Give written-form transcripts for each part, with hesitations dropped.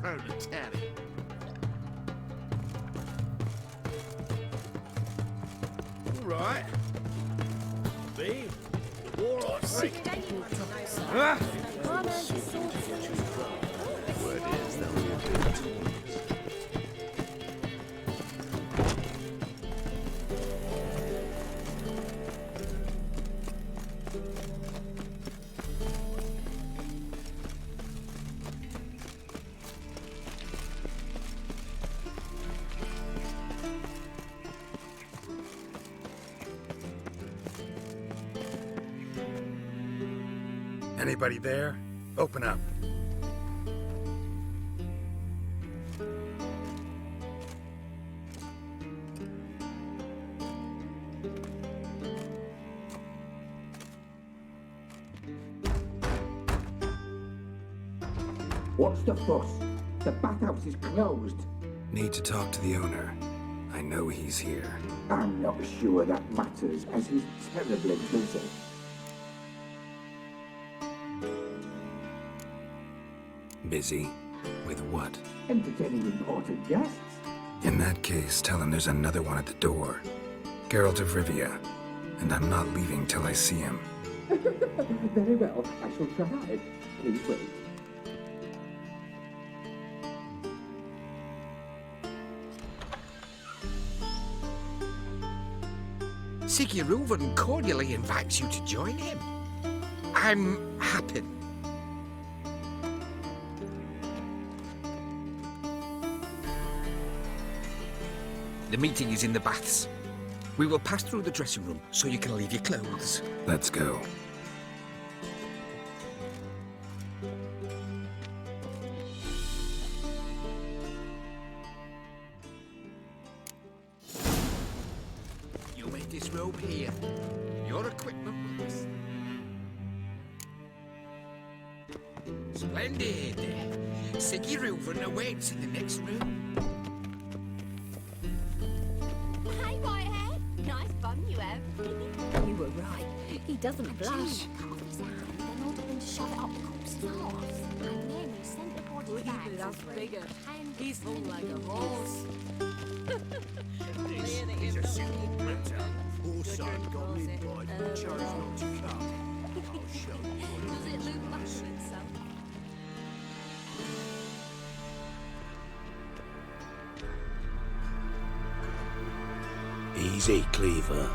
proletariat. All right. B, the war I think. Ah! Word is that we are doing toys. Anybody there? Open up. What's the fuss? The bathhouse is closed. Need to talk to the owner. I know he's here. I'm not sure that matters, as he's terribly busy. Busy? With what? Entertaining important guests. In that case, tell him there's another one at the door. Geralt of Rivia. And I'm not leaving till I see him. Very well, I shall try. Please wait. Sigurd cordially invites you to join him. I'm happy. The meeting is in the baths. We will pass through the dressing room so you can leave your clothes. Let's go. You may disrobe here. Your equipment will be... Splendid! Sigurd awaits in the next room. Hey, Whitehead. Nice bum you have. You were right. He doesn't blush. Cut off his hand, then ordered them to shove it up the corpse's arse. And then he sent the body back. That's bigger. And He's full like a horse. This is a simple matter. Whoreson got me by, but chose not to come. I'll show you what Does it look like some? Easy, Cleaver.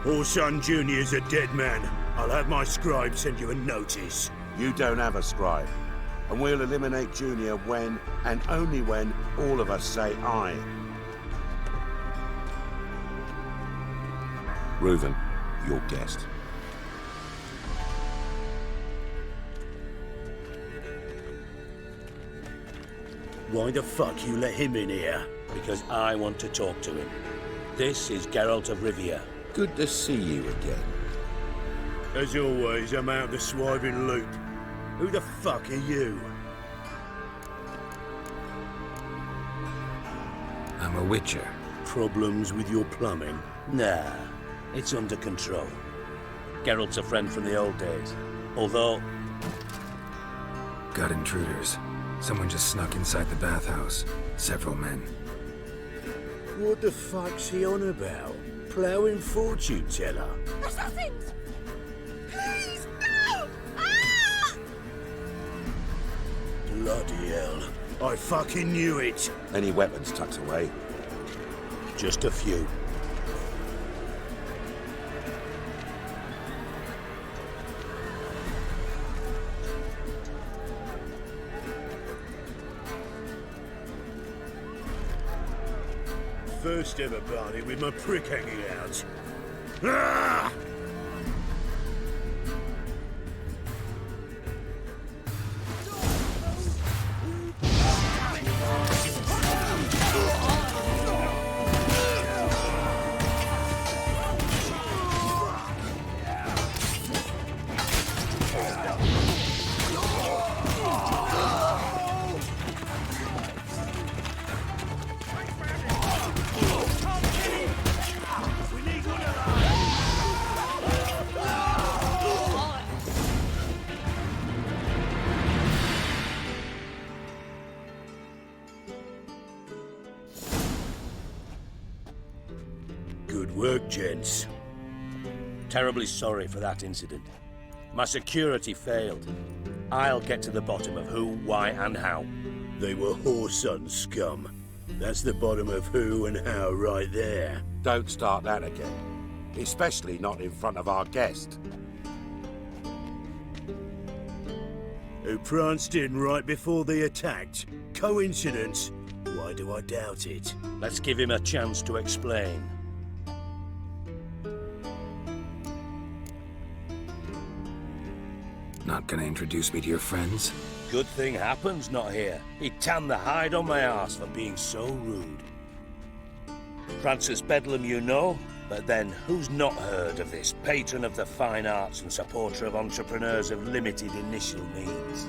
Whoreson Junior's a dead man. I'll have my scribe send you a notice. You don't have a scribe. And we'll eliminate Junior when, and only when, all of us say aye. Reuven, your guest. Why the fuck you let him in here? Because I want to talk to him. This is Geralt of Rivia. Good to see you again. As always, I'm out the swiving loop. Who the fuck are you? I'm a witcher. Problems with your plumbing? Nah, it's under control. Geralt's a friend from the old days. Although, Got intruders. Someone just snuck inside the bathhouse. Several men. What the fuck's he on about? Ploughing fortune teller? assassins! Please, no! Ah! Bloody hell. I fucking knew it. Any weapons tucked away? Just a few. First ever party with my prick hanging out. Ah! work, gents. Terribly sorry for that incident. My security failed. I'll get to the bottom of who, why, and how. They were Whoreson scum. That's the bottom of who and how right there. Don't start that again. Especially not in front of our guest. Who pranced in right before they attacked. Coincidence? Why do I doubt it? Let's give him a chance to explain. Not gonna introduce me to your friends? Good thing Happen's not here. He tanned the hide on my arse for being so rude. Francis Bedlam you know, but then who's not heard of this patron of the fine arts and supporter of entrepreneurs of limited initial means?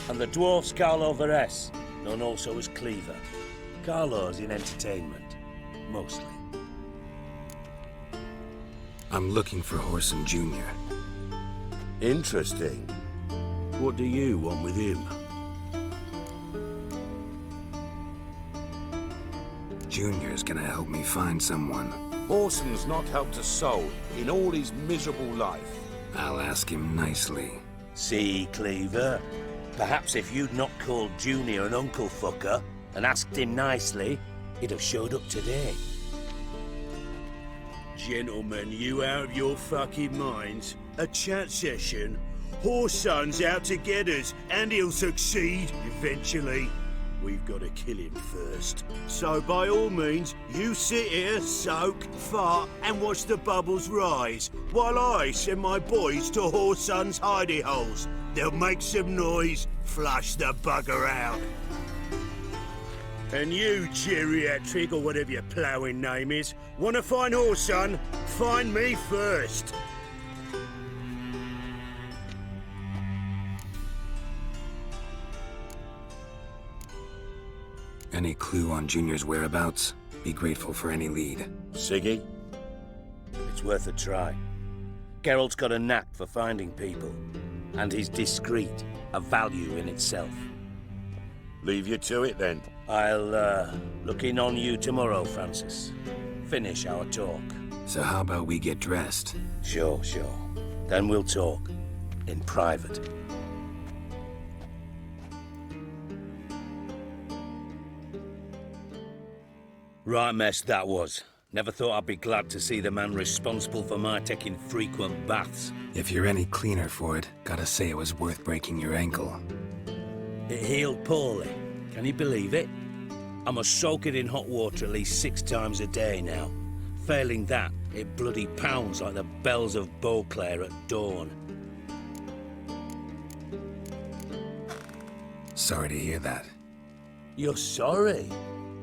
And the dwarf's Carlo Veres, known also as Cleaver. Carlo's in entertainment, mostly. I'm looking for Whoreson Junior. Interesting. What do you want with him? Junior's gonna help me find someone. Whoreson's not helped a soul in all his miserable life. I'll ask him nicely. See, Cleaver? Perhaps if you'd not called Junior an uncle fucker and asked him nicely, he'd have showed up today. Gentlemen, you out of your fucking minds? A chat session? Whoreson's out to get us, and he'll succeed eventually. We've got to kill him first. So by all means, you sit here, soak, fart, and watch the bubbles rise, while I send my boys to Whoreson's hidey holes. They'll make some noise, flush the bugger out. And you, geriatric, or whatever your ploughing name is, want to find Whoreson? Find me first. Any clue on Junior's whereabouts? Be grateful for any lead. Siggy? It's worth a try. Geralt's got a knack for finding people, and he's discreet, a value in itself. Leave you to it then. I'll look in on you tomorrow, Francis. Finish our talk. So how about we get dressed? Sure. Then we'll talk. In private. Right mess that was. Never thought I'd be glad to see the man responsible for my taking frequent baths. If you're any cleaner for it, gotta say it was worth breaking your ankle. It healed poorly. Can you believe it? I must soak it in hot water at least 6 times a day now. Failing that, it bloody pounds like the bells of Beauclair at dawn. Sorry to hear that. You're sorry?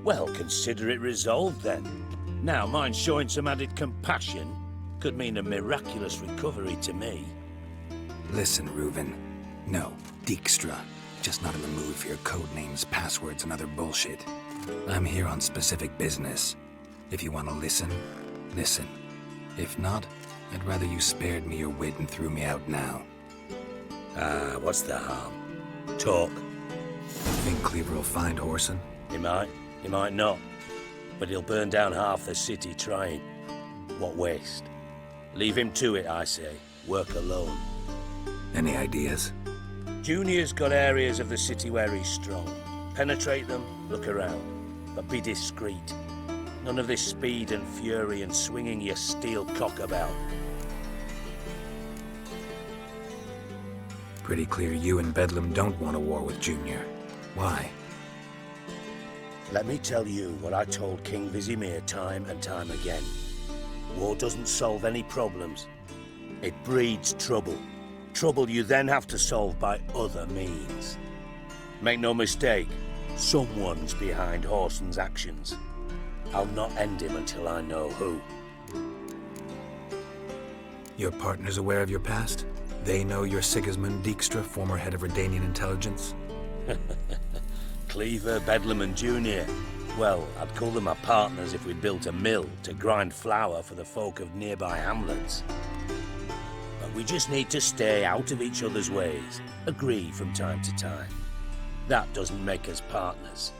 Well, consider it resolved then. Now, mine showing some added compassion could mean a miraculous recovery to me. Listen, Reuven. No, Dijkstra. Just not in the mood for your code names, passwords, and other bullshit. I'm here on specific business. If you want to listen, listen. If not, I'd rather you spared me your wit and threw me out now. What's the harm? Talk. Think Cleaver will find Whoreson? He might not. But he'll burn down half the city trying. What waste. Leave him to it, I say. Work alone. Any ideas? Junior's got areas of the city where he's strong. Penetrate them, look around. But be discreet. None of this speed and fury and swinging your steel cock about. Pretty clear you and Bedlam don't want a war with Junior. Why? Let me tell you what I told King Vizimir time and time again. War doesn't solve any problems. It breeds trouble. Trouble you then have to solve by other means. Make no mistake, someone's behind Whoreson's actions. I'll not end him until I know who. Your partner's aware of your past? They know you're Sigismund Dijkstra, former head of Redanian intelligence? Cleaver, Bedlam and Junior. Well, I'd call them my partners if we'd built a mill to grind flour for the folk of nearby hamlets. But we just need to stay out of each other's ways, agree from time to time. That doesn't make us partners.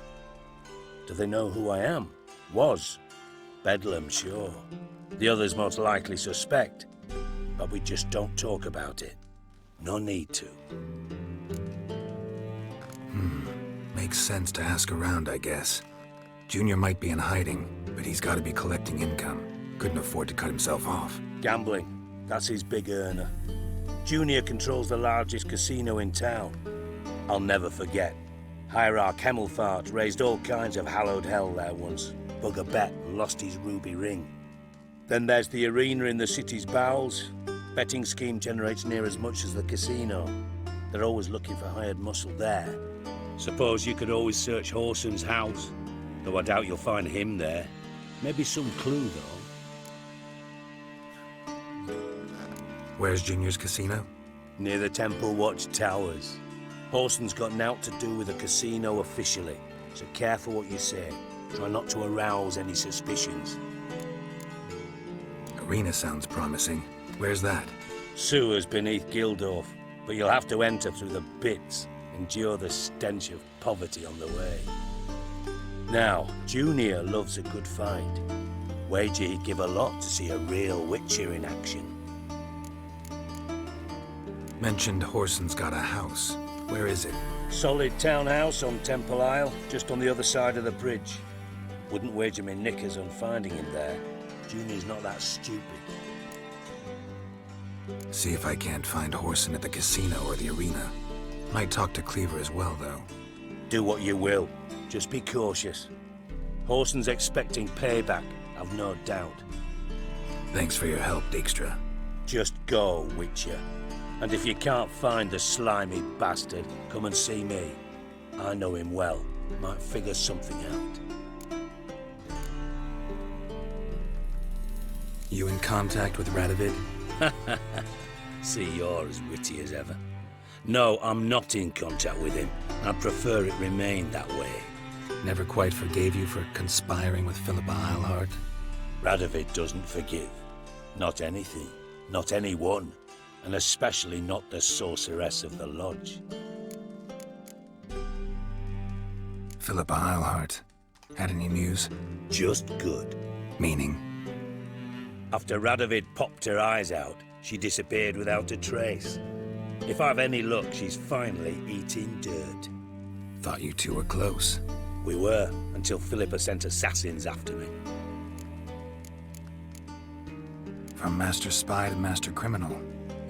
Do they know who I am? Was. Bedlam, sure. The others most likely suspect. But we just don't talk about it. No need to. Makes sense to ask around, I guess. Junior might be in hiding, but he's got to be collecting income. Couldn't afford to cut himself off. Gambling. That's his big earner. Junior controls the largest casino in town. I'll never forget. Hierarch Hemmelfart raised all kinds of hallowed hell there once. Bug a bet and lost his ruby ring. Then there's the arena in the city's bowels. Betting scheme generates near as much as the casino. They're always looking for hired muscle there. Suppose you could always search Whoreson's house. Though I doubt you'll find him there. Maybe some clue, though. Where's Junior's casino? Near the Temple Watch Towers. Whoreson's got nought to do with the casino officially, so careful what you say. Try not to arouse any suspicions. Arena sounds promising. Where's that? Sewers beneath Gildorf, but you'll have to enter through the pits, endure the stench of poverty on the way. Now, Junior loves a good fight. Wager he'd give a lot to see a real Witcher in action. Mentioned Whoreson's got a house. Where is it? Solid townhouse on Temple Isle, just on the other side of the bridge. Wouldn't wager me knickers on finding him there. Junior's not that stupid. See if I can't find Whoreson at the casino or the arena. Might talk to Cleaver as well, though. Do what you will. Just be cautious. Whoreson's expecting payback, I've no doubt. Thanks for your help, Dijkstra. Just go, Witcher. And if you can't find the slimy bastard, come and see me. I know him well. Might figure something out. You in contact with Radovid? See, you're as witty as ever. No, I'm not in contact with him. I'd prefer it remained that way. Never quite forgave you for conspiring with Philippa Eilhart? Radovid doesn't forgive. Not anything. Not anyone. And especially not the sorceress of the lodge. Philippa Eilhart. Had any news? Just good. Meaning? After Radovid popped her eyes out, she disappeared without a trace. If I've any luck, she's finally eating dirt. Thought you two were close. We were, until Philippa sent assassins after me. From Master Spy to Master Criminal.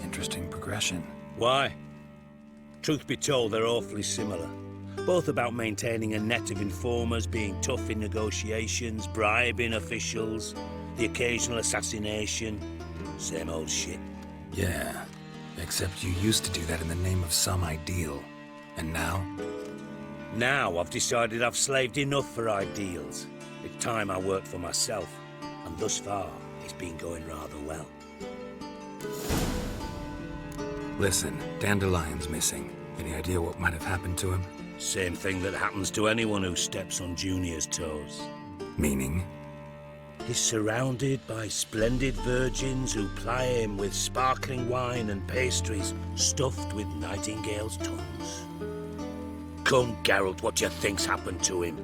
Interesting progression. Why? Truth be told, they're awfully similar. Both about maintaining a net of informers, being tough in negotiations, bribing officials, the occasional assassination. Same old shit. Yeah, except you used to do that in the name of some ideal. And now? Now I've decided I've slaved enough for ideals. It's time I worked for myself. And thus far, it's been going rather well. Listen, Dandelion's missing. Any idea what might have happened to him? Same thing that happens to anyone who steps on Junior's toes. Meaning? He's surrounded by splendid virgins who ply him with sparkling wine and pastries stuffed with nightingales' tongues. Come, Geralt, what do you think's happened to him?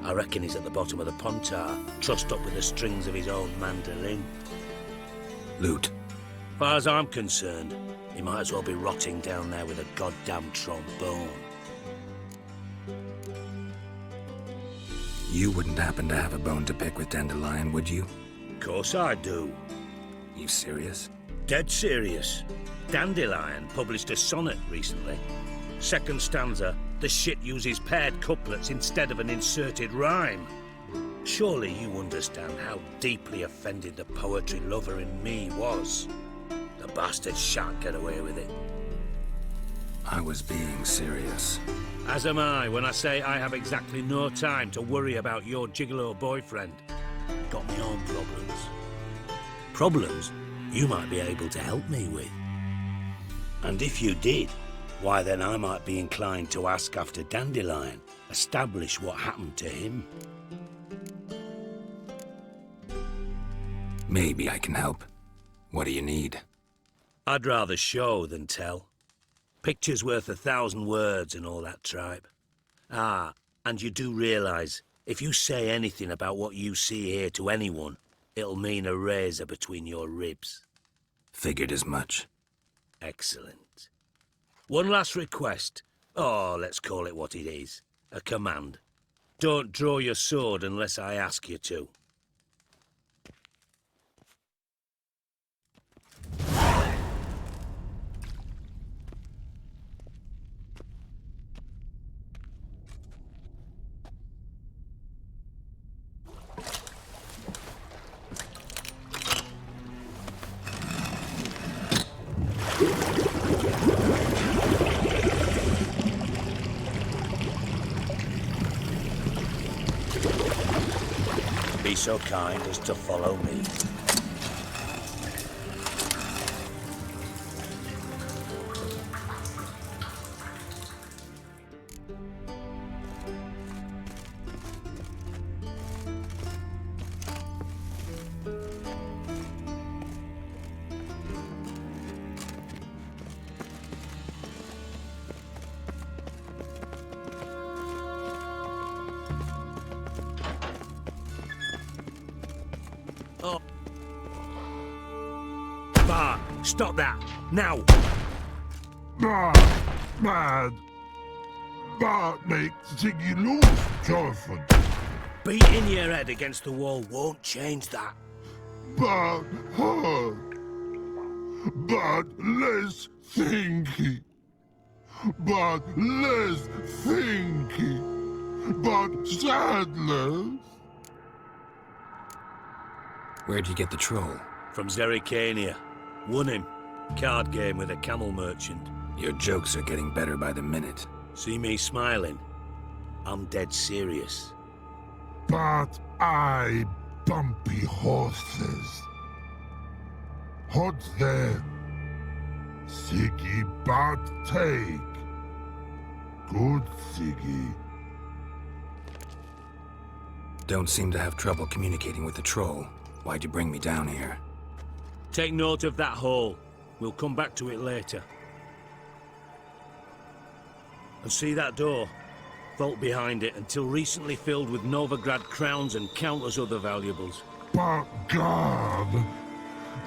I reckon he's at the bottom of the Pontar, trussed up with the strings of his own mandolin. Loot. As far as I'm concerned, he might as well be rotting down there with a goddamn trombone. You wouldn't happen to have a bone to pick with Dandelion, would you? Of course I do. You serious? Dead serious. Dandelion published a sonnet recently. Second stanza, the shit uses paired couplets instead of an inserted rhyme. Surely you understand how deeply offended the poetry lover in me was. The bastard shan't get away with it. I was being serious. As am I when I say I have exactly no time to worry about your gigolo boyfriend. Got my own problems. Problems you might be able to help me with. And if you did, why then I might be inclined to ask after Dandelion, establish what happened to him. Maybe I can help. What do you need? I'd rather show than tell. Picture's worth 1,000 words and all that tripe. Ah, and you do realise If you say anything about what you see here to anyone, it'll mean a razor between your ribs. Figured as much. Excellent. One last request. Oh, let's call it what it is. A command. Don't draw your sword unless I ask you to. Be so kind as to follow me. Bart, stop that! Now! Bad. Bart makes Ziggy lose, Jonathan. Beating your head against the wall won't change that. But hurt. But less thinky. But less thinky. But sadless. Where'd you get the troll? From Zerrikania. Won him. Card game with a camel merchant. Your jokes are getting better by the minute. See me smiling? I'm dead serious. But I bumpy horses. Hot there. Siggy but take. Good Siggy. Don't seem to have trouble communicating with the troll. Why'd you bring me down here? Take note of that hole. We'll come back to it later. And see that door? Vault behind it, until recently filled with Novigrad crowns and countless other valuables. But God.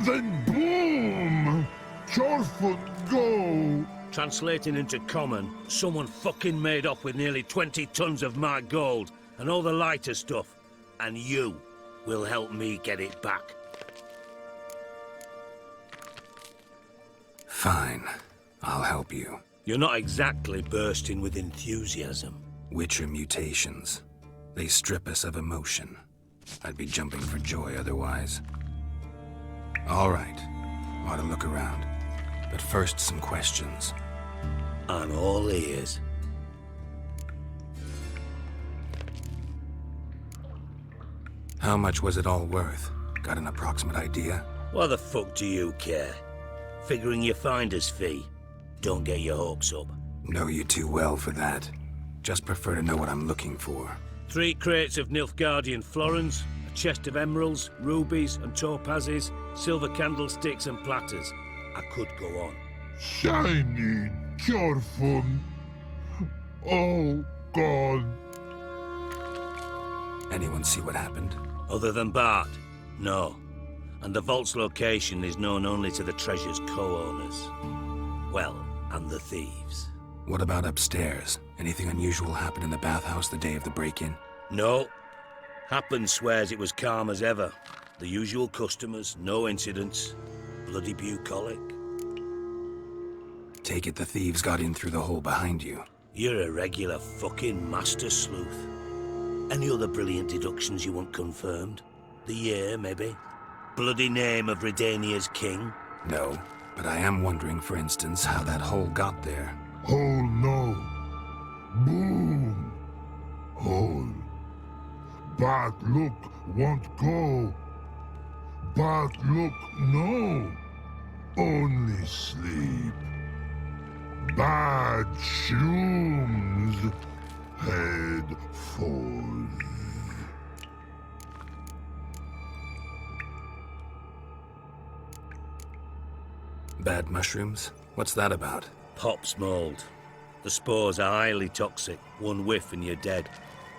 Then boom! Chorford go! Translating into common, someone fucking made off with nearly 20 tons of my gold and all the lighter stuff. And you will help me get it back. Fine. I'll help you. You're not exactly bursting with enthusiasm. Witcher mutations. They strip us of emotion. I'd be jumping for joy otherwise. All right. Ought to look around. But first, some questions. I'm all ears. How much was it all worth? Got an approximate idea? Why the fuck do you care? Figuring your finder's fee. Don't get your hopes up. Know you too well for that. Just prefer to know what I'm looking for. 3 crates of Nilfgaardian florins, a chest of emeralds, rubies and topazes, silver candlesticks and platters. I could go on. Shiny Chorfun. All gone. Anyone see what happened? Other than Bart? No. And the vault's location is known only to the treasure's co-owners. Well, and the thieves. What about upstairs? Anything unusual happen in the bathhouse the day of the break-in? No. Happen swears it was calm as ever. The usual customers, no incidents. Bloody bucolic. Take it the thieves got in through the hole behind you. You're a regular fucking master sleuth. Any other brilliant deductions you want confirmed? The year, maybe? Bloody name of Redania's king? No, but I am wondering, for instance, how that hole got there. Hole no. Boom. Hole. But look won't go. But look no. Only sleep. Bad shrooms. Head falls. Bad mushrooms? What's that about? Pop's mold. The spores are highly toxic. One whiff and you're dead.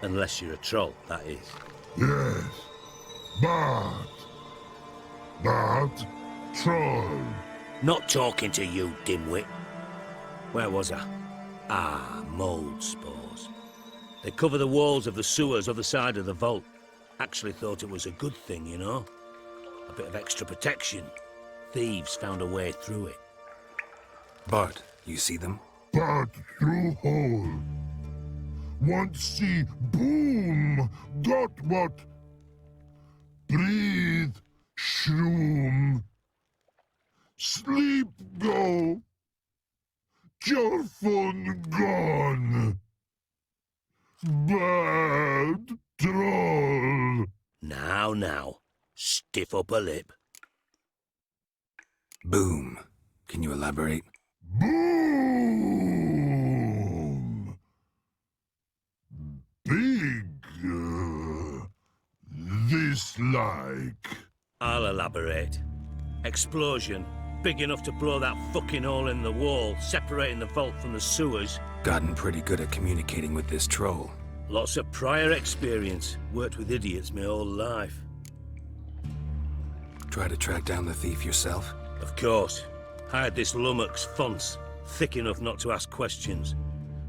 Unless you're a troll, that is. Yes, but troll. Not talking to you, dimwit. Where was I? Ah, mold spores. They cover the walls of the sewers other side of the vault. Actually thought it was a good thing, you know? A bit of extra protection. Thieves found a way through it. Bart, you see them? But through hole. Want see boom. Got what? Breathe. Shroom. Sleep go. Your phone gone. Bad troll. Now. Stiff upper lip. Boom. Can you elaborate? Boom! Big. This like. I'll elaborate. Explosion. Big enough to blow that fucking hole in the wall, separating the vault from the sewers. Gotten pretty good at communicating with this troll. Lots of prior experience. Worked with idiots my whole life. Try to track down the thief yourself? Of course. Hired this lummox, Fons, thick enough not to ask questions.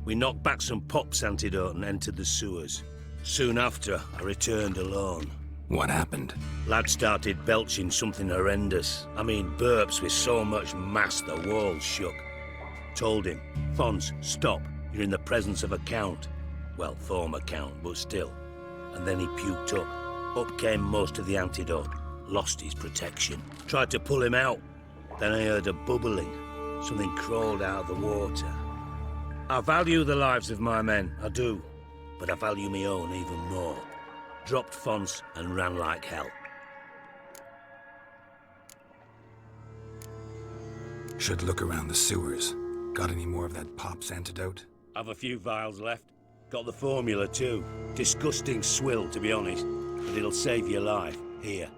We knocked back some pop's antidote and entered the sewers. Soon after, I returned alone. What happened? Lad started belching something horrendous. I mean, burps with so much mass the walls shook. Told him, Fons, stop. You're in the presence of a count. Well, former count, but still. And then he puked up. Up came most of the antidote. Lost his protection. Tried to pull him out. Then I heard a bubbling. Something crawled out of the water. I value the lives of my men, I do. But I value my own even more. Dropped Fons and ran like hell. Should look around the sewers. Got any more of that pop's antidote? I've a few vials left. Got the formula too. Disgusting swill, to be honest. But it'll save your life. Here.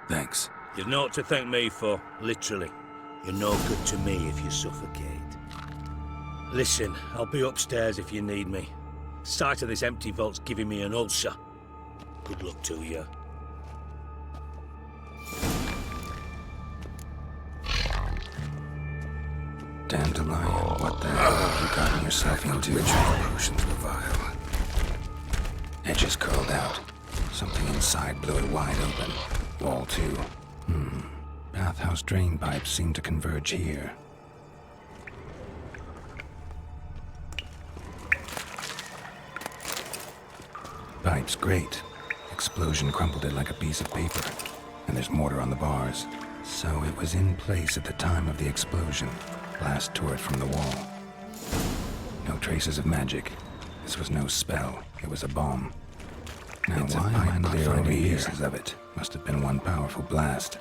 Thanks. You've naught to thank me for, literally. You're no good to me if you suffocate. Listen, I'll be upstairs if you need me. Sight of this empty vault's giving me an ulcer. Good luck to you. Dandelion, what the hell have you gotten yourself into? Ritual potions were vile. Edges curled out. Something inside blew it wide open. Wall too. Bathhouse drain pipes seem to converge here. Pipe's great. Explosion crumpled it like a piece of paper. And there's mortar on the bars. So it was in place at the time of the explosion. Blast tore it from the wall. No traces of magic. This was no spell. It was a bomb. Now why am I not finding pieces of it? Must have been one powerful blast.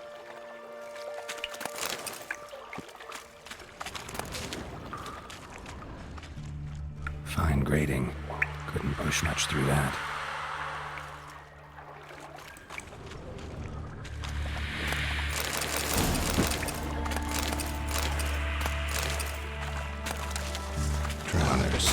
Fine grating. Couldn't push much through that. Drowners.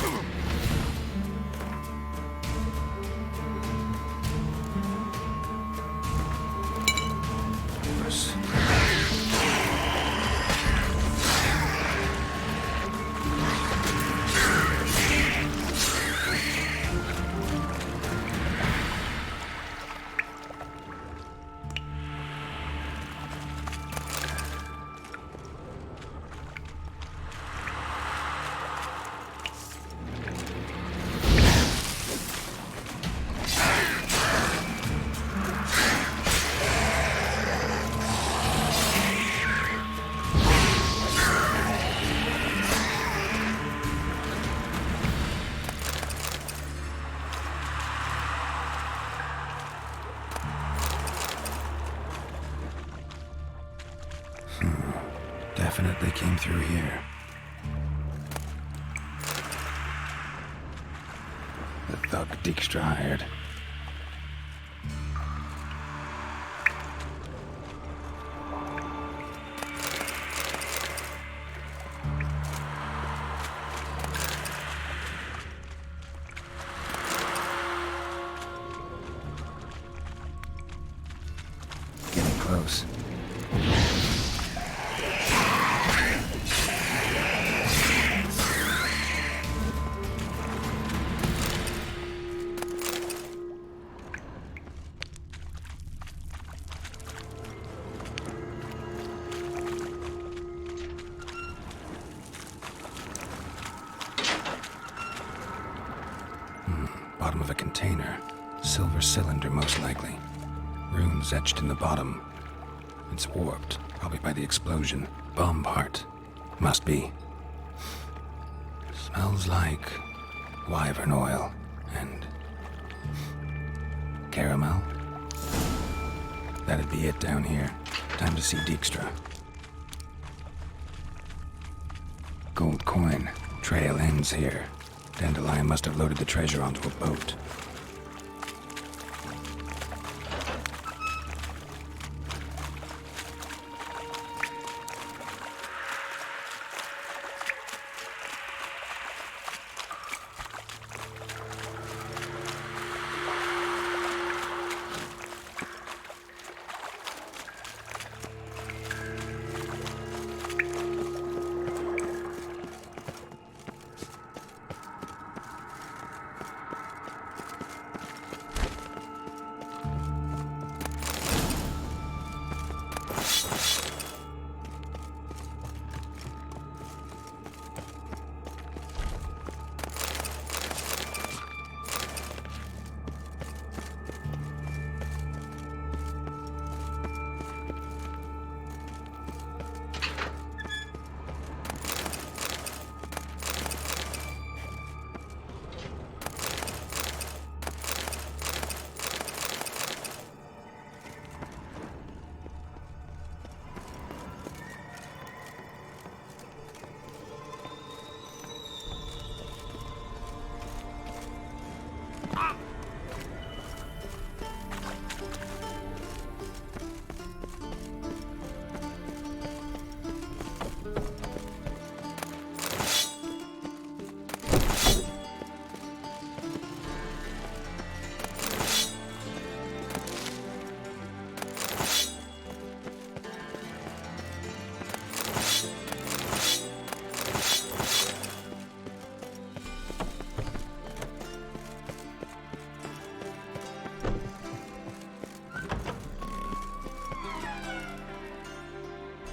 Definitely came through here. The thug Dijkstra hired. Bottom of a container. Silver cylinder, most likely. Runes etched in the bottom. It's warped, probably by the explosion. Bomb part. Must be. Smells like wyvern oil and caramel. That'd be it down here. Time to see Dijkstra. Gold coin. Trail ends here. Dandelion must have loaded the treasure onto a boat.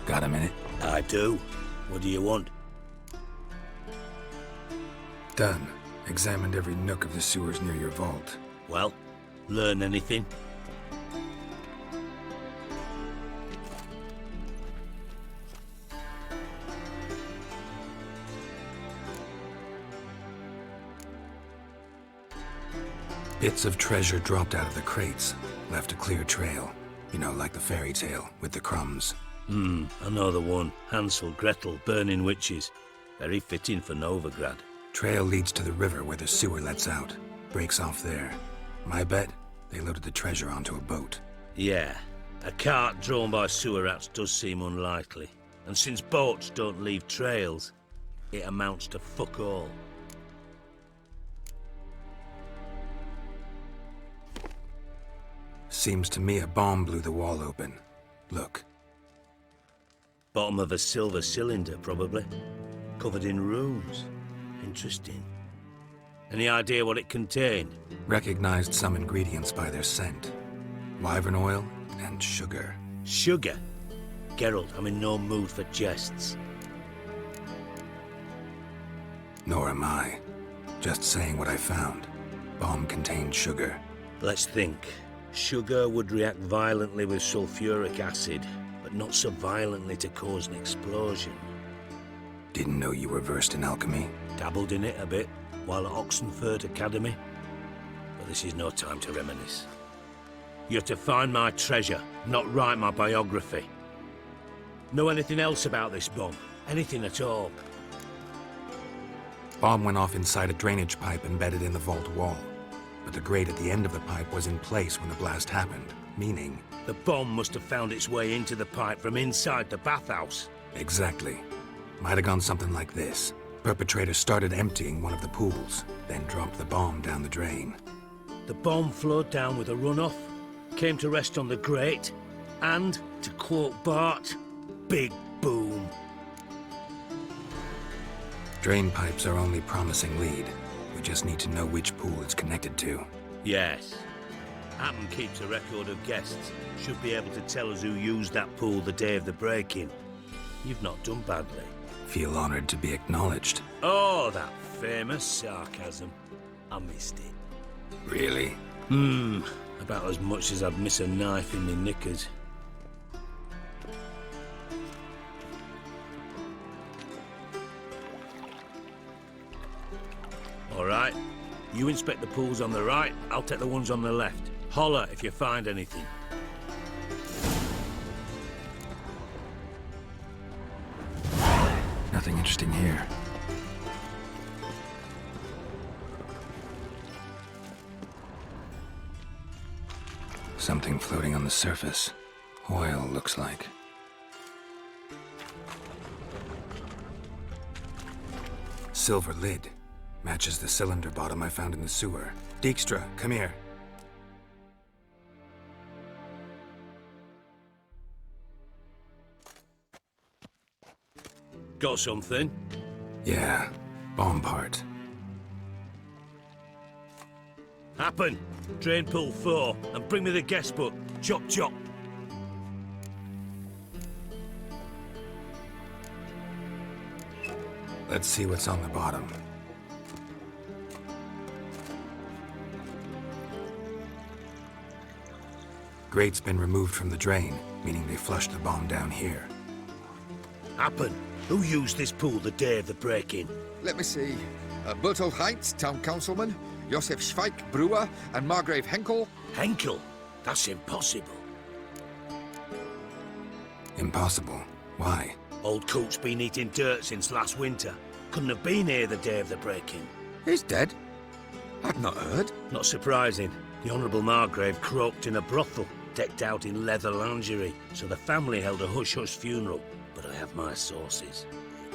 Got a minute? I do. What do you want? Done. Examined every nook of the sewers near your vault. Well, learn anything? Bits of treasure dropped out of the crates. Left a clear trail. You know, like the fairy tale, with the crumbs. I know the one. Hansel, Gretel, burning witches. Very fitting for Novigrad. Trail leads to the river where the sewer lets out. Breaks off there. My bet, they loaded the treasure onto a boat. Yeah. A cart drawn by sewer rats does seem unlikely. And since boats don't leave trails, it amounts to fuck all. Seems to me a bomb blew the wall open. Look. Bottom of a silver cylinder, probably. Covered in runes. Interesting. Any idea what it contained? Recognized some ingredients by their scent. Wyvern oil and sugar. Sugar? Geralt, I'm in no mood for jests. Nor am I. Just saying what I found. Bomb contained sugar. Let's think. Sugar would react violently with sulfuric acid, but not so violently to cause an explosion. Didn't know you were versed in alchemy. Dabbled in it a bit while at Oxenford Academy. But this is no time to reminisce. You're to find my treasure, not write my biography. Know anything else about this bomb? Anything at all? Bomb went off inside a drainage pipe embedded in the vault wall. But the grate at the end of the pipe was in place when the blast happened, meaning... The bomb must have found its way into the pipe from inside the bathhouse. Exactly. Might have gone something like this. Perpetrator started emptying one of the pools, then dropped the bomb down the drain. The bomb flowed down with a runoff, came to rest on the grate, and, to quote Bart, big boom. Drain pipes are only promising lead. We just need to know which pool it's connected to. Yes. Happen keeps a record of guests. Should be able to tell us who used that pool the day of the break-in. You've not done badly. Feel honored to be acknowledged. Oh, that famous sarcasm. I missed it. Really? About as much as I'd miss a knife in my knickers. All right. You inspect the pools on the right, I'll take the ones on the left. Holler if you find anything. Nothing interesting here. Something floating on the surface. Oil, looks like. Silver lid. Matches the cylinder bottom I found in the sewer. Dijkstra, come here. Got something? Yeah, bomb part. Happen. Drain pool 4, and bring me the guest book. Chop chop. Let's see what's on the bottom. Grate's been removed from the drain, meaning they flushed the bomb down here. Happen. Who used this pool the day of the break-in? Let me see. Bertold Heinz, town councilman, Josef Schweik, brewer, and Margrave Henkel. Henkel? That's impossible. Impossible. Why? Old Coot's been eating dirt since last winter. Couldn't have been here the day of the break-in. He's dead? I've not heard. Not surprising. The Honourable Margrave croaked in a brothel, decked out in leather lingerie, so the family held a hush-hush funeral. But I have my sources.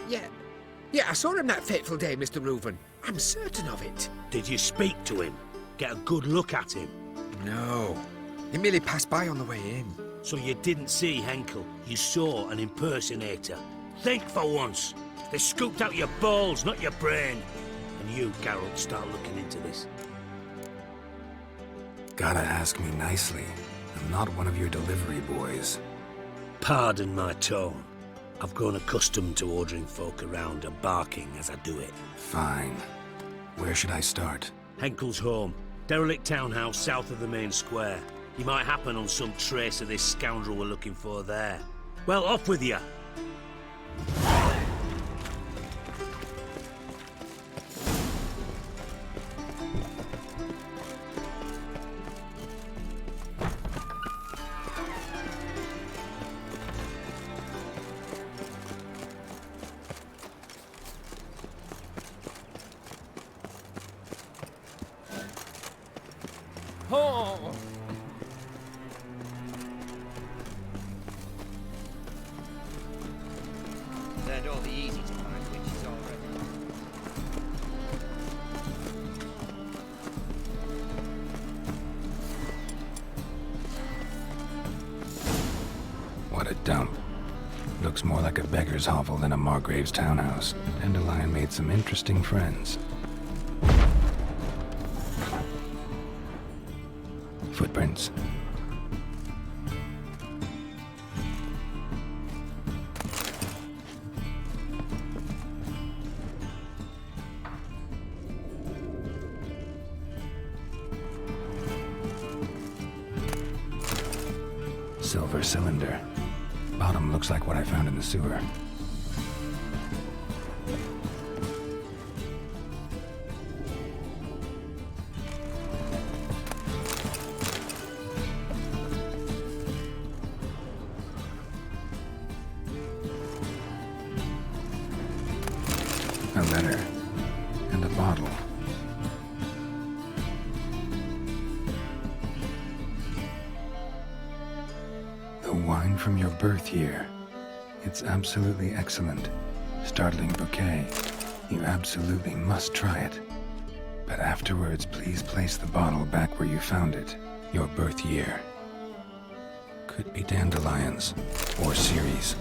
Yeah, I saw him that fateful day, Mr. Reuven. I'm certain of it. Did you speak to him? Get a good look at him? No. He merely passed by on the way in. So you didn't see Henkel. You saw an impersonator. Think for once. They scooped out your balls, not your brain. And you, Geralt, start looking into this. Gotta ask me nicely. I'm not one of your delivery boys. Pardon my tone. I've grown accustomed to ordering folk around and barking as I do it. Fine. Where should I start? Henkel's home. Derelict townhouse south of the main square. You might happen on some trace of this scoundrel we're looking for there. Well, off with you. Learned all the easy to find witches already. What a dump. Looks more like a beggar's hovel than a Margrave's townhouse. Dandelion made some interesting friends. Footprints. Silver cylinder. Bottom looks like what I found in the sewer. A letter. And a bottle. The wine from your birth year. It's absolutely excellent. Startling bouquet. You absolutely must try it. But afterwards, please place the bottle back where you found it. Your birth year. Could be dandelions. Or Ceres.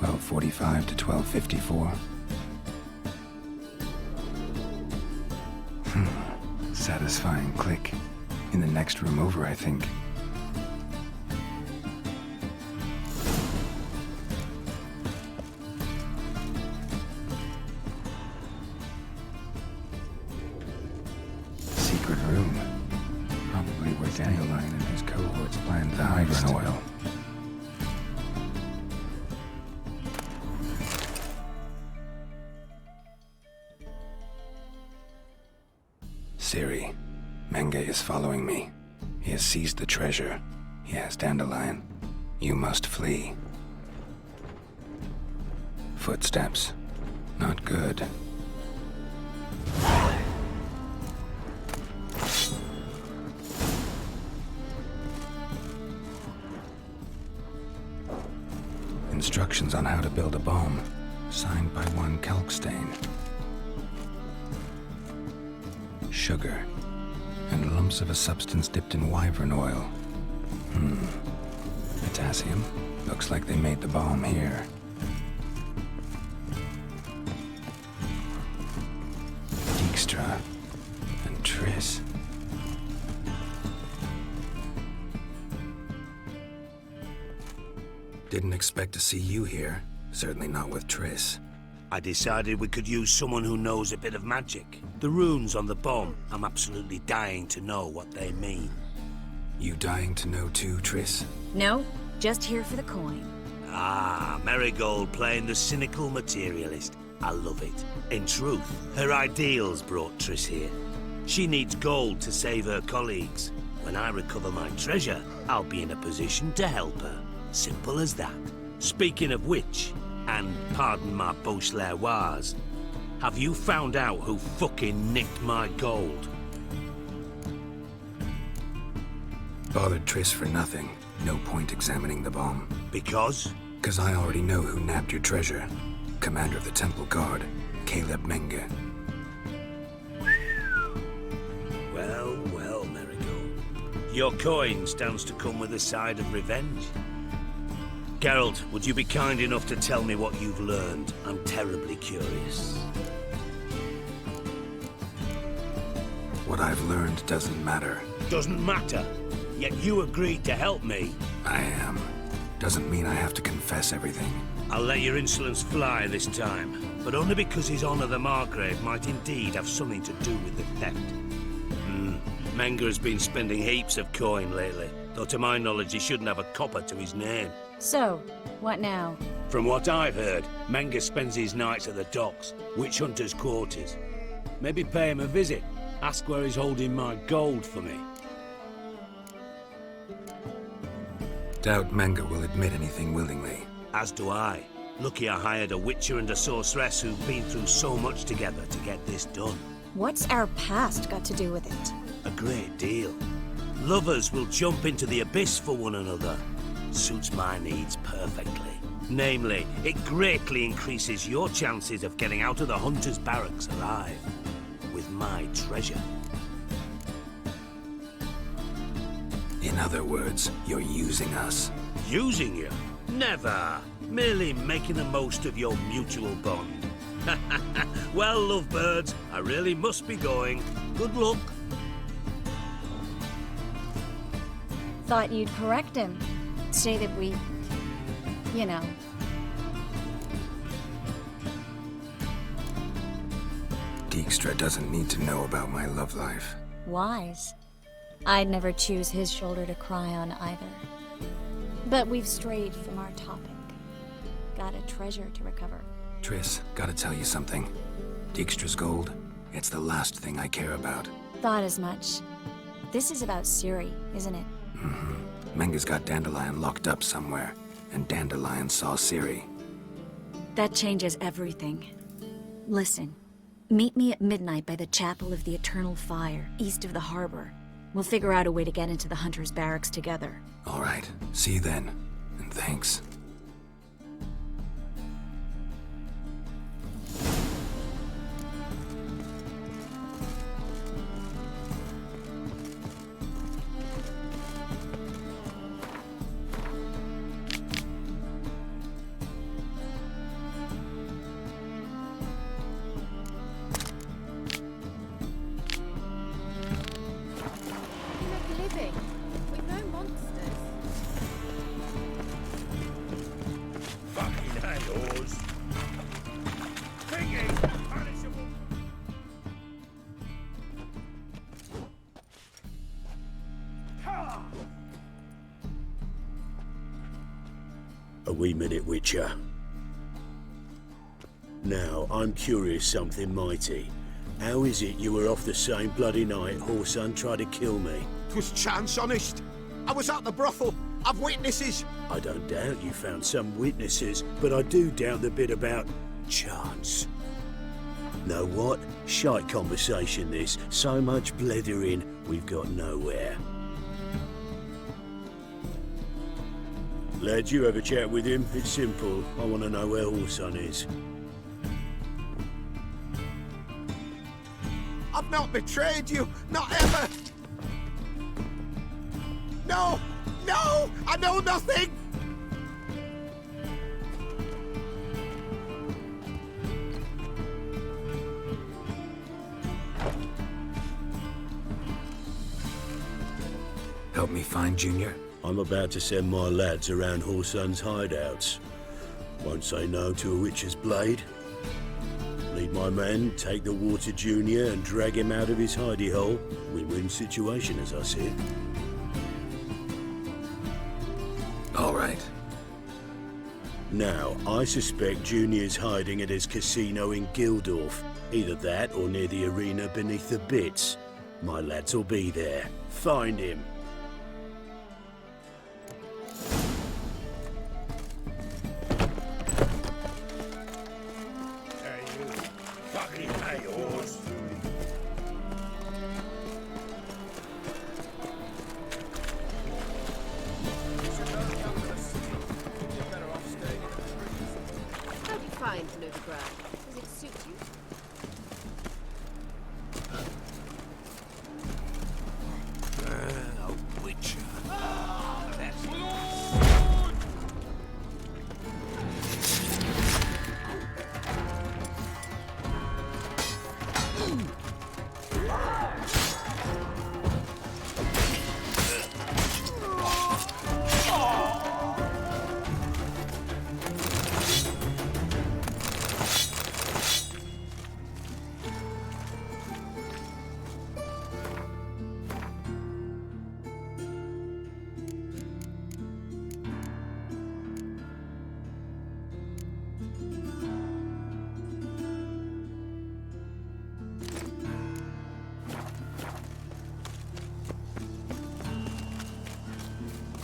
12:45 to 12:54. Satisfying click. In the next room over, I think. Secret room. Probably where Dandelion and his cohorts planned the hydrogen oil. Ciri, Menge is following me. He has seized the treasure. He has Dandelion. You must flee. Footsteps. Not good. Instructions on how to build a bomb. Signed by one Kalkstain. Sugar. And lumps of a substance dipped in wyvern oil. Potassium. Looks like they made the bomb here. Dijkstra. And Triss. Didn't expect to see you here. Certainly not with Triss. I decided we could use someone who knows a bit of magic. The runes on the bomb, I'm absolutely dying to know what they mean. You dying to know too, Triss? No, just here for the coin. Ah, Marigold playing the cynical materialist. I love it. In truth, her ideals brought Triss here. She needs gold to save her colleagues. When I recover my treasure, I'll be in a position to help her. Simple as that. Speaking of which, and pardon my Beauclervois, have you found out who fucking nicked my gold? Bothered Triss for nothing. No point examining the bomb. Because? Because I already know who nabbed your treasure. Commander of the Temple Guard, Caleb Menge. Well, well, Marigold. Your coin stands to come with a side of revenge. Geralt, would you be kind enough to tell me what you've learned? I'm terribly curious. What I've learned doesn't matter. Doesn't matter? Yet you agreed to help me. I am. Doesn't mean I have to confess everything. I'll let your insolence fly this time, but only because his honor the Margrave might indeed have something to do with the theft. Menge has been spending heaps of coin lately, though to my knowledge he shouldn't have a copper to his name. So, what now? From what I've heard, Menge spends his nights at the docks, witch hunters' quarters. Maybe pay him a visit. Ask where he's holding my gold for me. Doubt Menge will admit anything willingly. As do I. Lucky I hired a witcher and a sorceress who've been through so much together to get this done. What's our past got to do with it? A great deal. Lovers will jump into the abyss for one another. Suits my needs perfectly. Namely, it greatly increases your chances of getting out of the hunter's barracks alive. With my treasure. In other words, you're using us. Using you? Never. Merely making the most of your mutual bond. Well, lovebirds, I really must be going. Good luck. Thought you'd correct him. Say that we... you know. Dijkstra doesn't need to know about my love life. Wise. I'd never choose his shoulder to cry on either. But we've strayed from our topic. Got a treasure to recover. Triss, gotta tell you something. Dijkstra's gold, it's the last thing I care about. Thought as much. This is about Ciri, isn't it? Menge's got Dandelion locked up somewhere, and Dandelion saw Ciri. That changes everything. Listen, meet me at midnight by the Chapel of the Eternal Fire, east of the harbor. We'll figure out a way to get into the Hunter's barracks together. All right, see you then, and thanks. wee minute, Witcher. Now, I'm curious something mighty. How is it you were off the same bloody night Whoreson tried to kill me? 'Twas chance, honest. I was at the brothel. I've witnesses. I don't doubt you found some witnesses, but I do doubt the bit about chance. Know what? Shite conversation this. So much blethering, we've got nowhere. Lad, you have a chat with him. It's simple. I want to know where Whoreson is. I've not betrayed you. Not ever. No! No! I know nothing! Help me find Junior? I'm about to send my lads around Whoreson's hideouts. Won't say no to a witch's blade. Lead my men, take the Water Junior and drag him out of his hidey hole. Win-win situation, as I see it. All right. Now, I suspect Junior's hiding at his casino in Gildorf. Either that or near the arena beneath the bits. My lads will be there. Find him. How do you find Novigrad? Does it suit you? Witcher.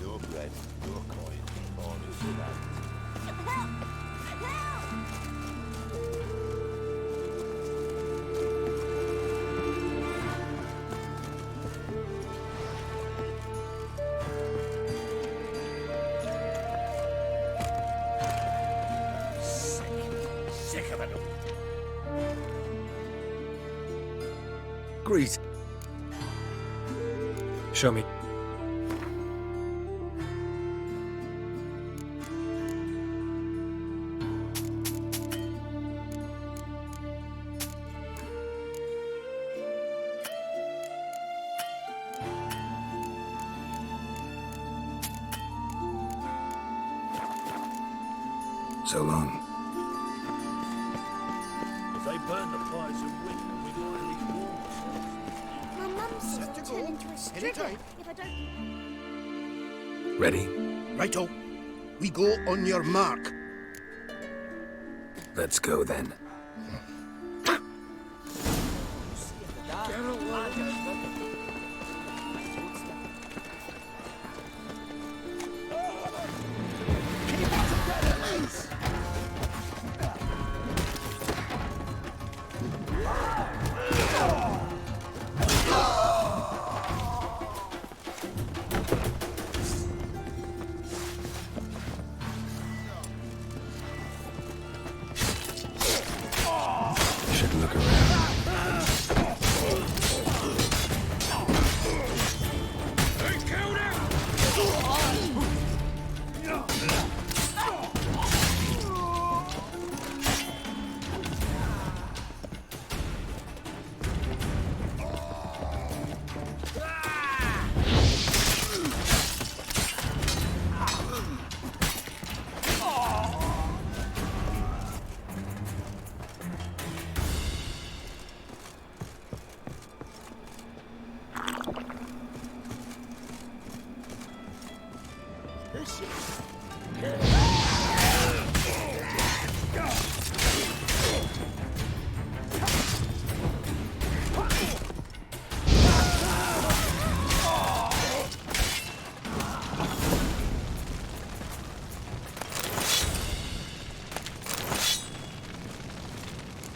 Your bread, your coin, all is your land. Sick of it all. Grease. Show me. So long. If they burn the fires of winter, we might at least warm ourselves. My mum says I'll turn into a strigger if I don't... Ready? Righto. We go on your mark. Let's go then. Should look around.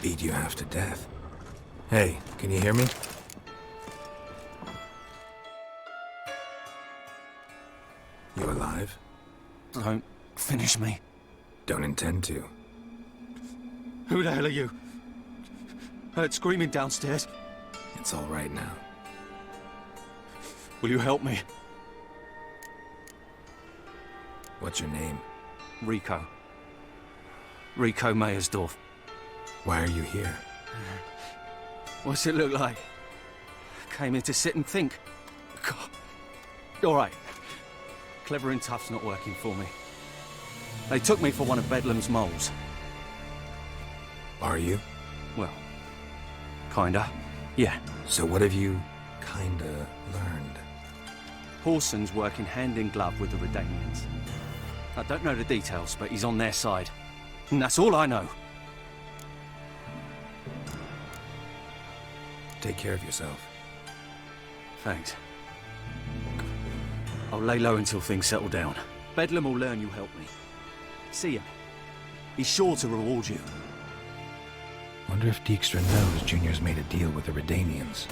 beat you half to death. Hey, can you hear me? You alive? Don't finish me. Don't intend to. Who the hell are you? Heard screaming downstairs. It's all right now. Will you help me? What's your name? Rico. Rico Meyersdorf. Why are you here? What's it look like? Came here to sit and think. God. All right. Clever and tough's not working for me. They took me for one of Bedlam's moles. Are you? Well, kinda. Yeah. So what have you kinda learned? Whoreson's working hand in glove with the Redanians. I don't know the details, but he's on their side. And that's all I know. Take care of yourself. Thanks. I'll lay low until things settle down. Bedlam will learn you helped me. See him. He's sure to reward you. Wonder if Dijkstra knows Junior's made a deal with the Redanians.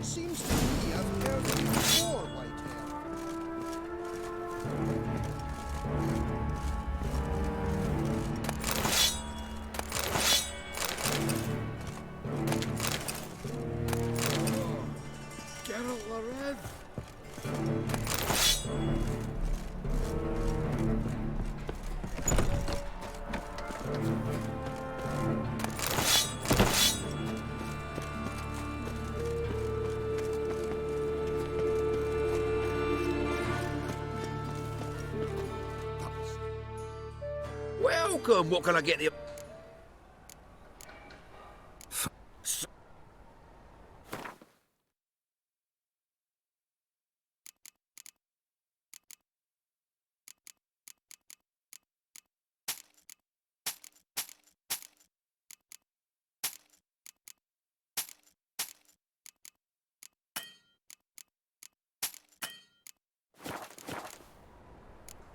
Seems to me I've heard of you before, Whitehair. Geralt Larev. Welcome. What can I get you?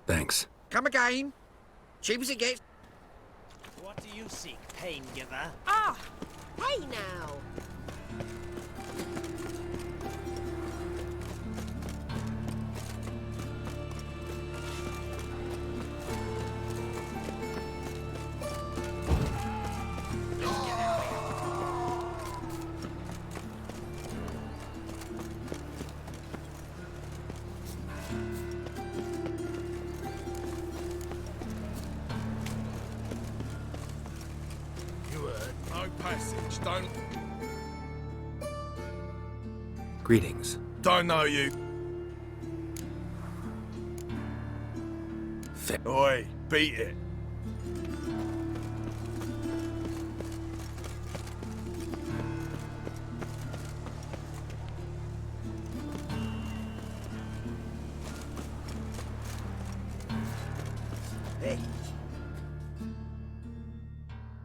Thanks. Come again. Cheap as it gets. What do you seek, pain giver? Ah! Hey now! Passage, Greetings. don't know you. Oi, beat it. Hey.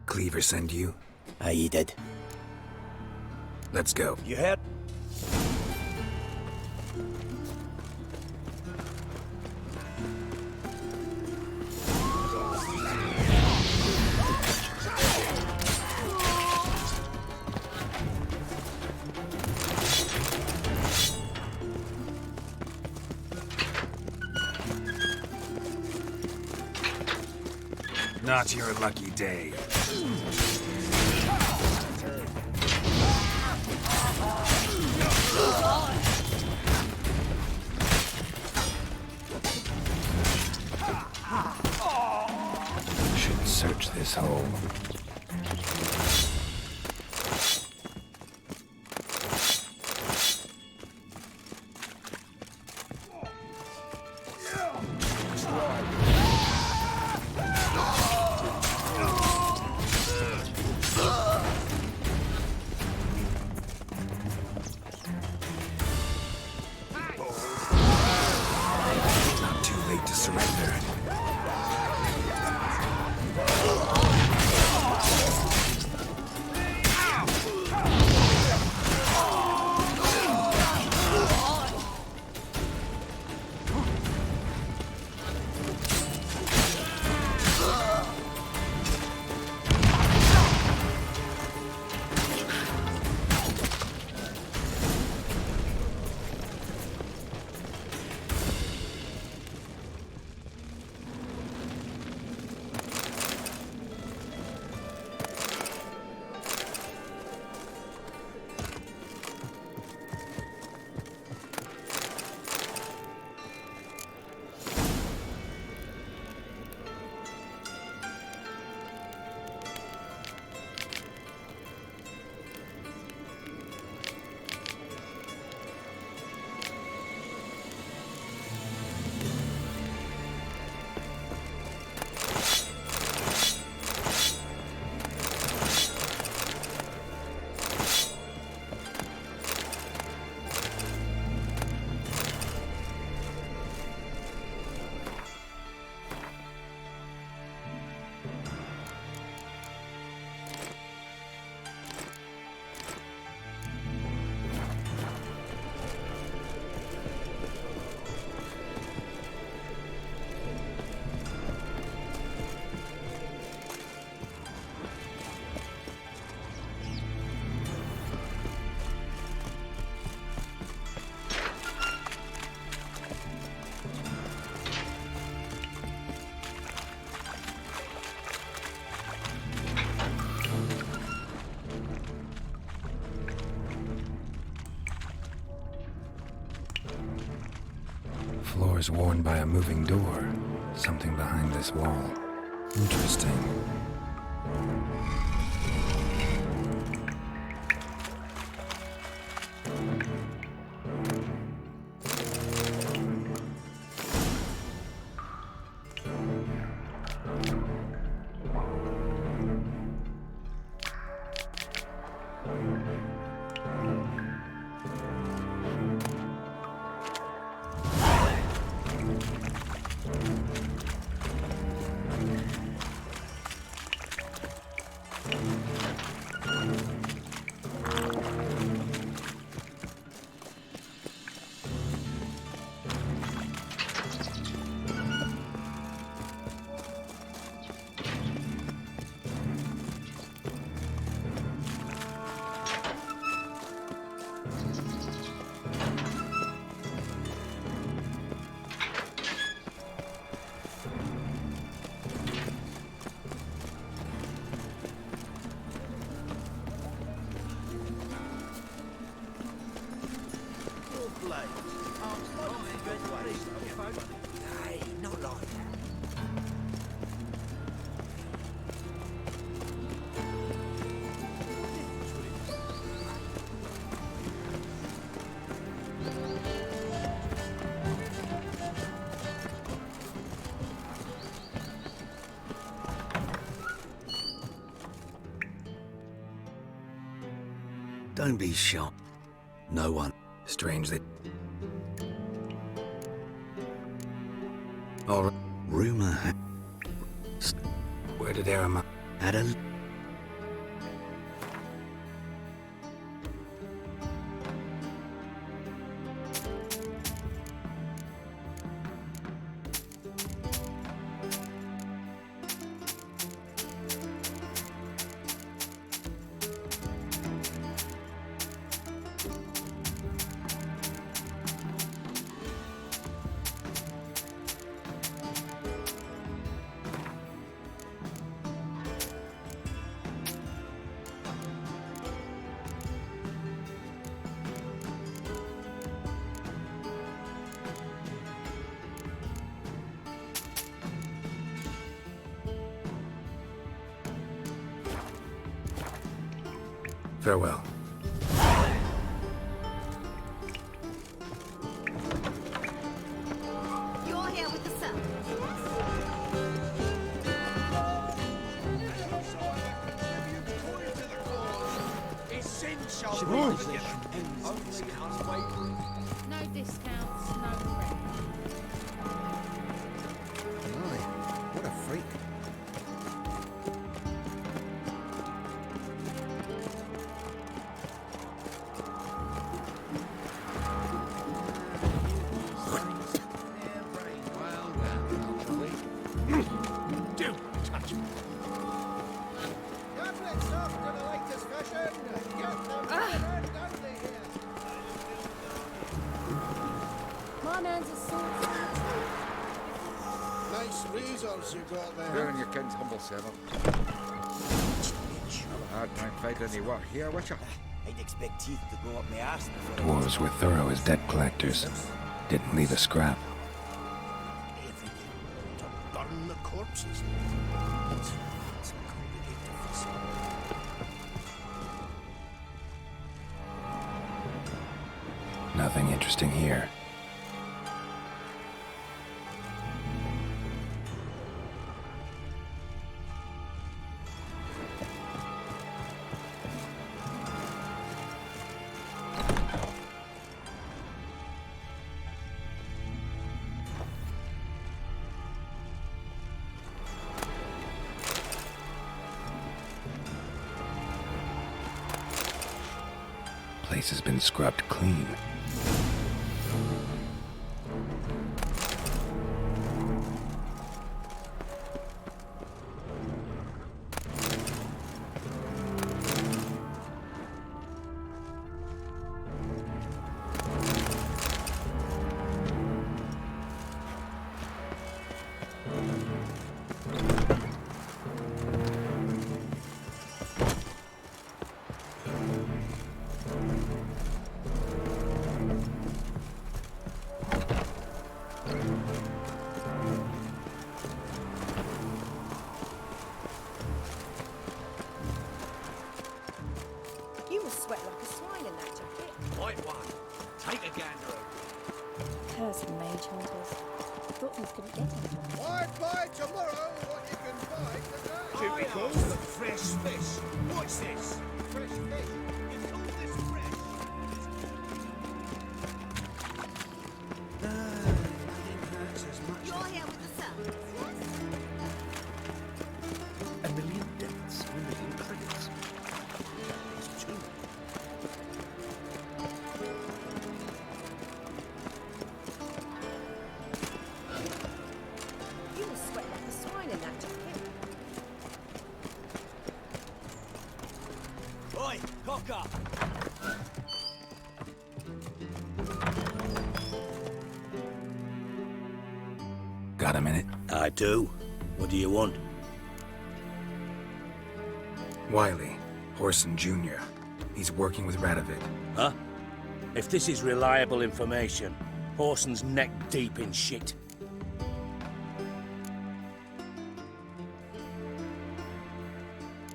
Cleaver send you? He did. Let's go. You had... Not your lucky day. Should search this hole. floor's worn by a moving door. Something behind this wall. Interesting. Aye, not like that. Don't be shot. No one. Strange that... Or rumor... Where did Arama... Had a... Farewell. You're here with the sun. No discounts, no rent. What a freak. My man's a sword. Nice razors you got there. Doing your king's humble servant. Hard time finding any work here, witch you? I'd expect teeth to go up my arse before Dwarves were thorough as debt collectors. Didn't leave a scrap. Everything to burn the corpses. It's complicated to fix. Nothing interesting here. Place has been scrubbed clean. Cursed mage hunters. I thought things couldn't get any more. Why buy tomorrow what you can buy today? Typical fresh fish. What's this? Fresh fish. Is all this fresh? Nothing hurts as much. You're here with the servants, yes? A million deaths, a million credits. It's two. You will sweat like a swine in that jacket. Oi, cock up! Got a minute? I do. What do you want? Wiley, Whoreson Junior. He's working with Radovid. Huh? If this is reliable information, Whoreson's neck deep in shit.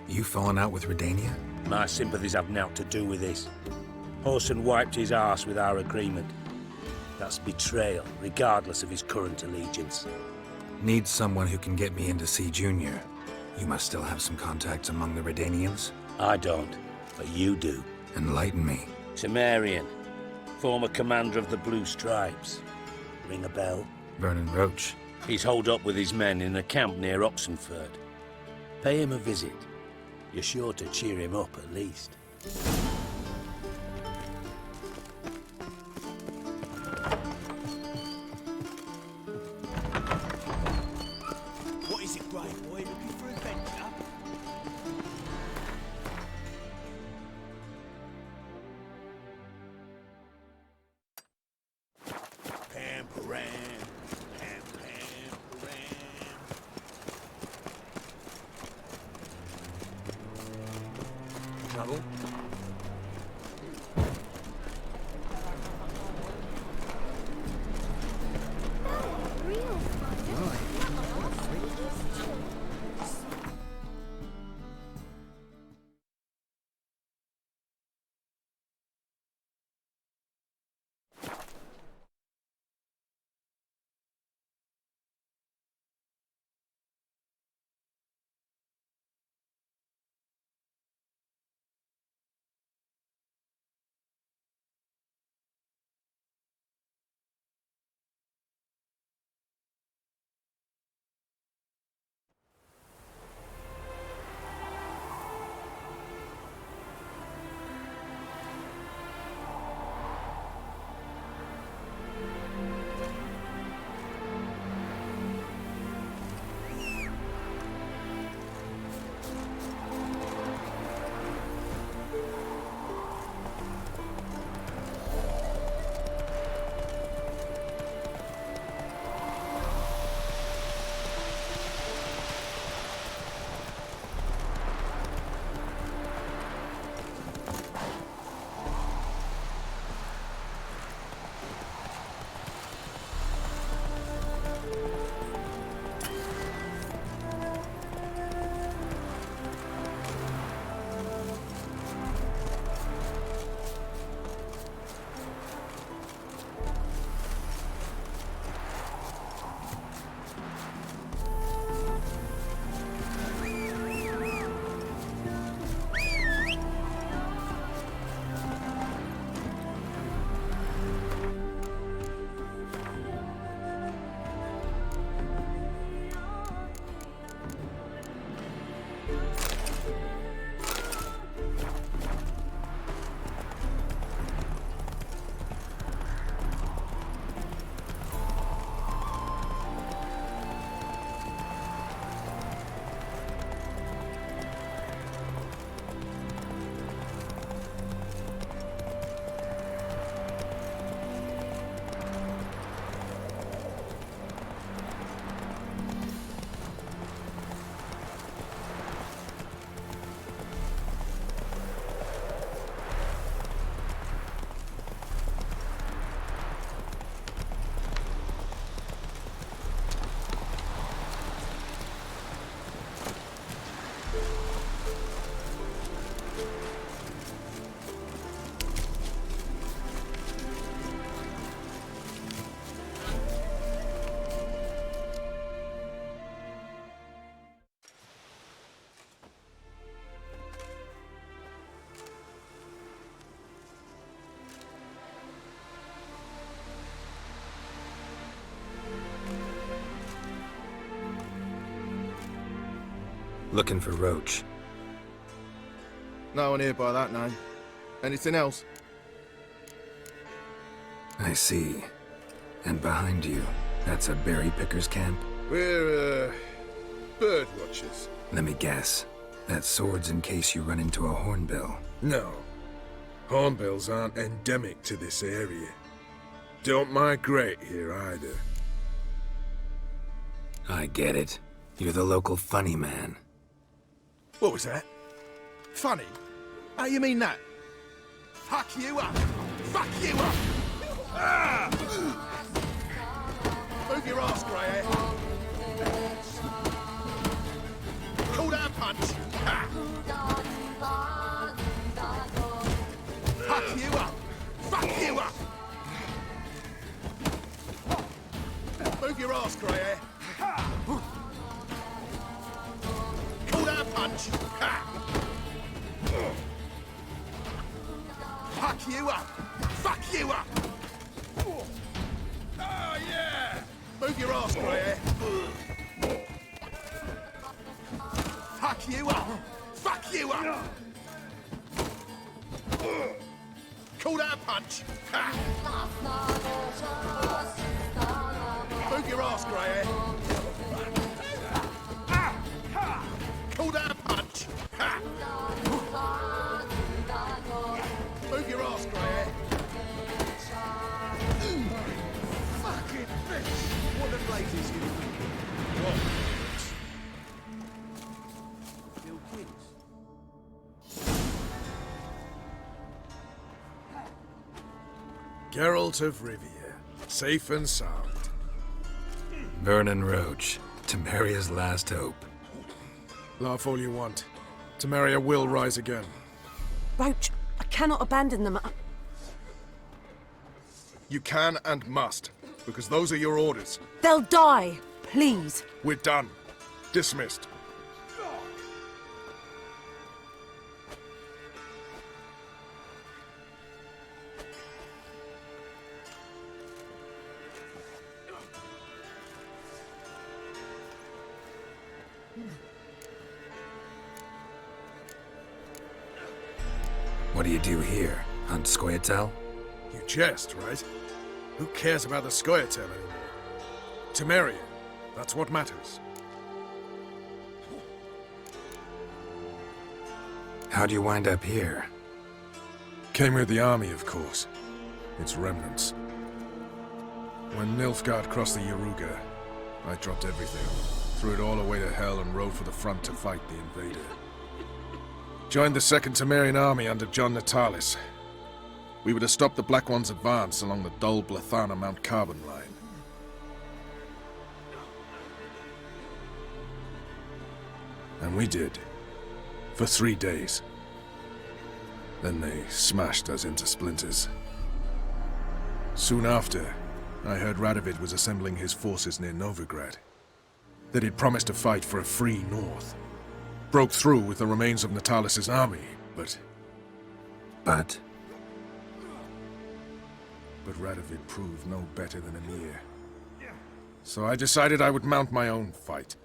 You fallen out with Redania? My sympathies have naught to do with this. Whoreson wiped his arse with our agreement. That's betrayal, regardless of his current allegiance. Need someone who can get me in to see Junior. You must still have some contacts among the Redanians? I don't, but you do. Enlighten me. Temerian, former commander of the Blue Stripes. Ring a bell? Vernon Roach. He's holed up with his men in a camp near Oxenford. Pay him a visit. You're sure to cheer him up, at least. What is it, Grey Boy? Looking for adventure? Pam-param. Pam-pam-param. Trouble? Looking for Roach. No one here by that name. Anything else? I see. And behind you, that's a berry picker's camp? We're, bird watchers. Let me guess. That's swords in case you run into a hornbill. No. Hornbills aren't endemic to this area. Don't migrate here either. I get it. You're the local funny man. What was that? Funny? How you mean that? Fuck you up! Fuck you up! Ah! Move your ass, grey. Call that a punch! Ha! Fuck you up! Fuck you up! Move your ass, grey. Call that a punch! Ha! Fuck you up! Fuck you up! Oh, yeah! Move your ass, grey. Fuck you up! Fuck you up! Call that a punch! Ha! Move your ass, grey. Call that a punch! Ha! Move your ass, grey. Fucking bitch! What the blazes you? What? Kill kids? Geralt of Rivia, safe and sound. Vernon Roach, Temeria's last hope. Laugh all you want. Temeria will rise again. Roach, I cannot abandon them. You can and must, because those are your orders. They'll die, please. We're done. Dismissed. What do you do here? Hunt Scoia'tael? You jest, right? Who cares about the Scoia'tael anymore? Temeria, that's what matters. How'd you wind up here? Came with the army, of course. Its remnants. When Nilfgaard crossed the Yaruga, I dropped everything, threw it all away to hell and rode for the front to fight the invader. Joined the Second Temerian Army under John Natalis. We were to stop the Black One's advance along the Dol Blathana Mount Carbon line. And we did. For 3 days. Then they smashed us into splinters. Soon after, I heard Radovid was assembling his forces near Novigrad. That he'd promised to fight for a free North. Broke through with the remains of Natalis' army, but... But Radovid proved no better than Emir. So I decided I would mount my own fight.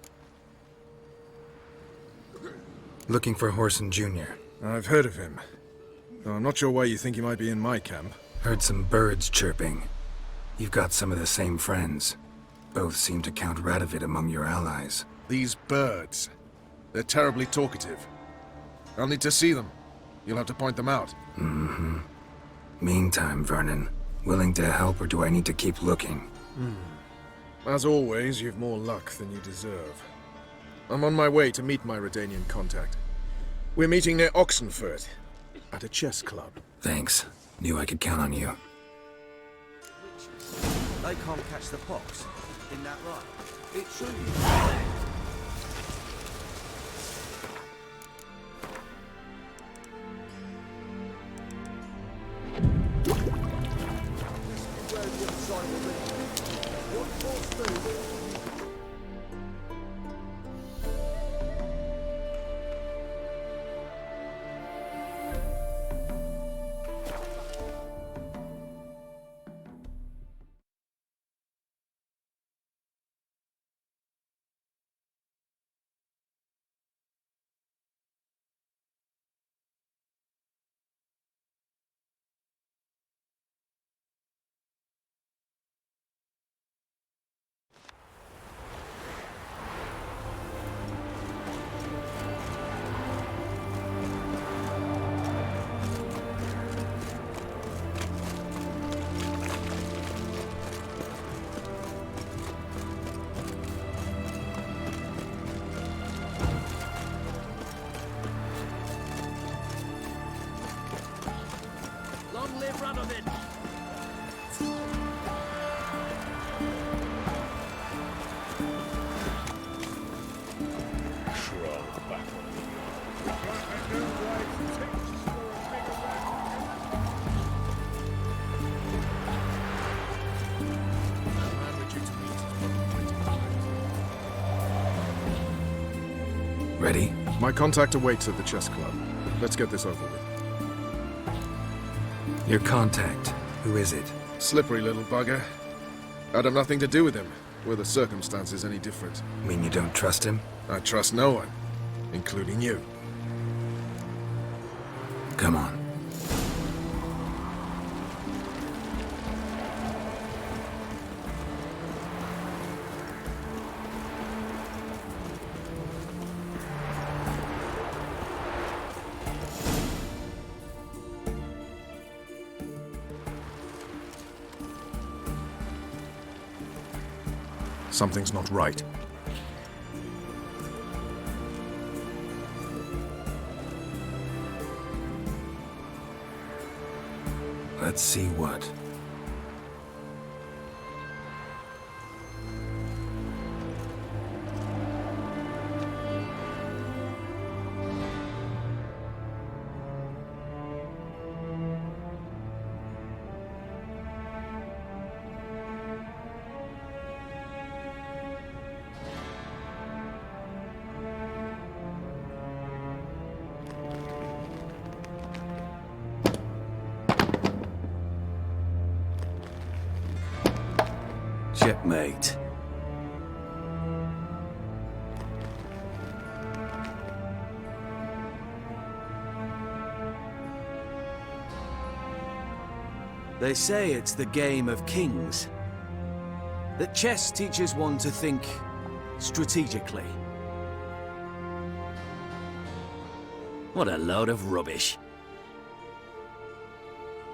looking for Whoreson Junior. I've heard of him. Though I'm not sure why you think he might be in my camp. Heard some birds chirping. You've got some of the same friends. Both seem to count Radovid among your allies. These birds. They're terribly talkative. I'll need to see them. You'll have to point them out. Mm-hmm. Meantime, Vernon, willing to help or do I need to keep looking? As always, you've more luck than you deserve. I'm on my way to meet my Redanian contact. We're meeting near Oxenfurt, at a chess club. Thanks. Knew I could count on you. They can't catch the pox. Isn't that right? It's true. Ready? My contact awaits at the chess club. Let's get this over with. Your contact. Who is it? Slippery little bugger. I'd have nothing to do with him, were the circumstances any different. Mean you don't trust him? I trust no one, including you. Come on. Something's not right. Let's see what. Checkmate. They say it's the game of kings. That chess teaches one to think strategically. What a load of rubbish.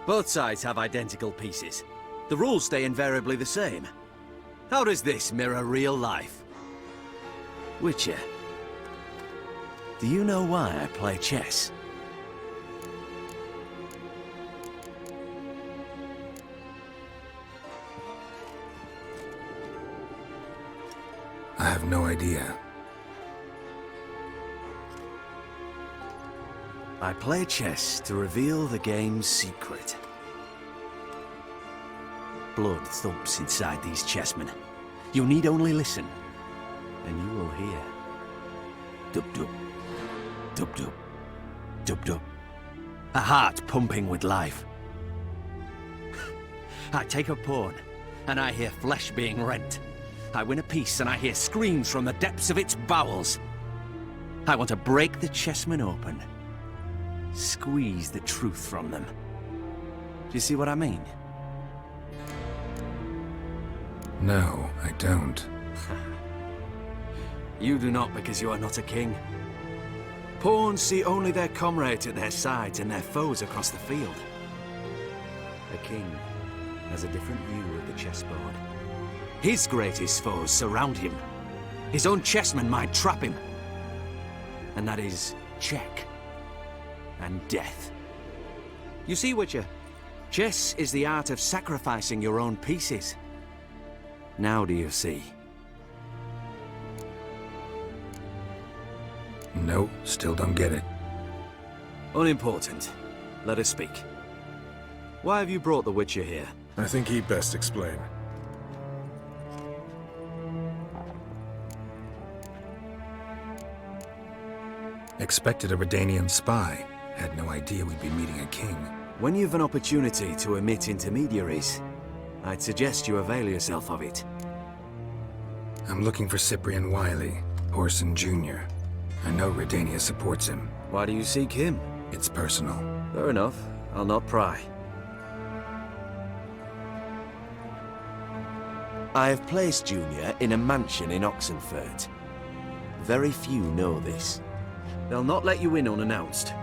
Both sides have identical pieces. The rules stay invariably the same. How does this mirror real life? Witcher, do you know why I play chess? I have no idea. I play chess to reveal the game's secret. Blood thumps inside these chessmen. You need only listen, and you will hear. Dub-dub, dub-dub, dub-dub. A heart pumping with life. I take a pawn, and I hear flesh being rent. I win a piece, and I hear screams from the depths of its bowels. I want to break the chessmen open. Squeeze the truth from them. Do you see what I mean? No, I don't. You do not because you are not a king. Pawns see only their comrades at their sides and their foes across the field. A king has a different view of the chessboard. His greatest foes surround him. His own chessmen might trap him. And that is check and death. You see, Witcher, chess is the art of sacrificing your own pieces. Now do you see? No, still don't get it. Unimportant. Let us speak. Why have you brought the Witcher here? I think he'd best explain. Expected a Redanian spy. Had no idea we'd be meeting a king. When you've an opportunity to omit intermediaries, I'd suggest you avail yourself of it. I'm looking for Cyprian Wiley, Whoreson Junior. I know Redania supports him. Why do you seek him? It's personal. Fair enough. I'll not pry. I have placed Junior in a mansion in Oxenfurt. Very few know this. They'll not let you in unannounced.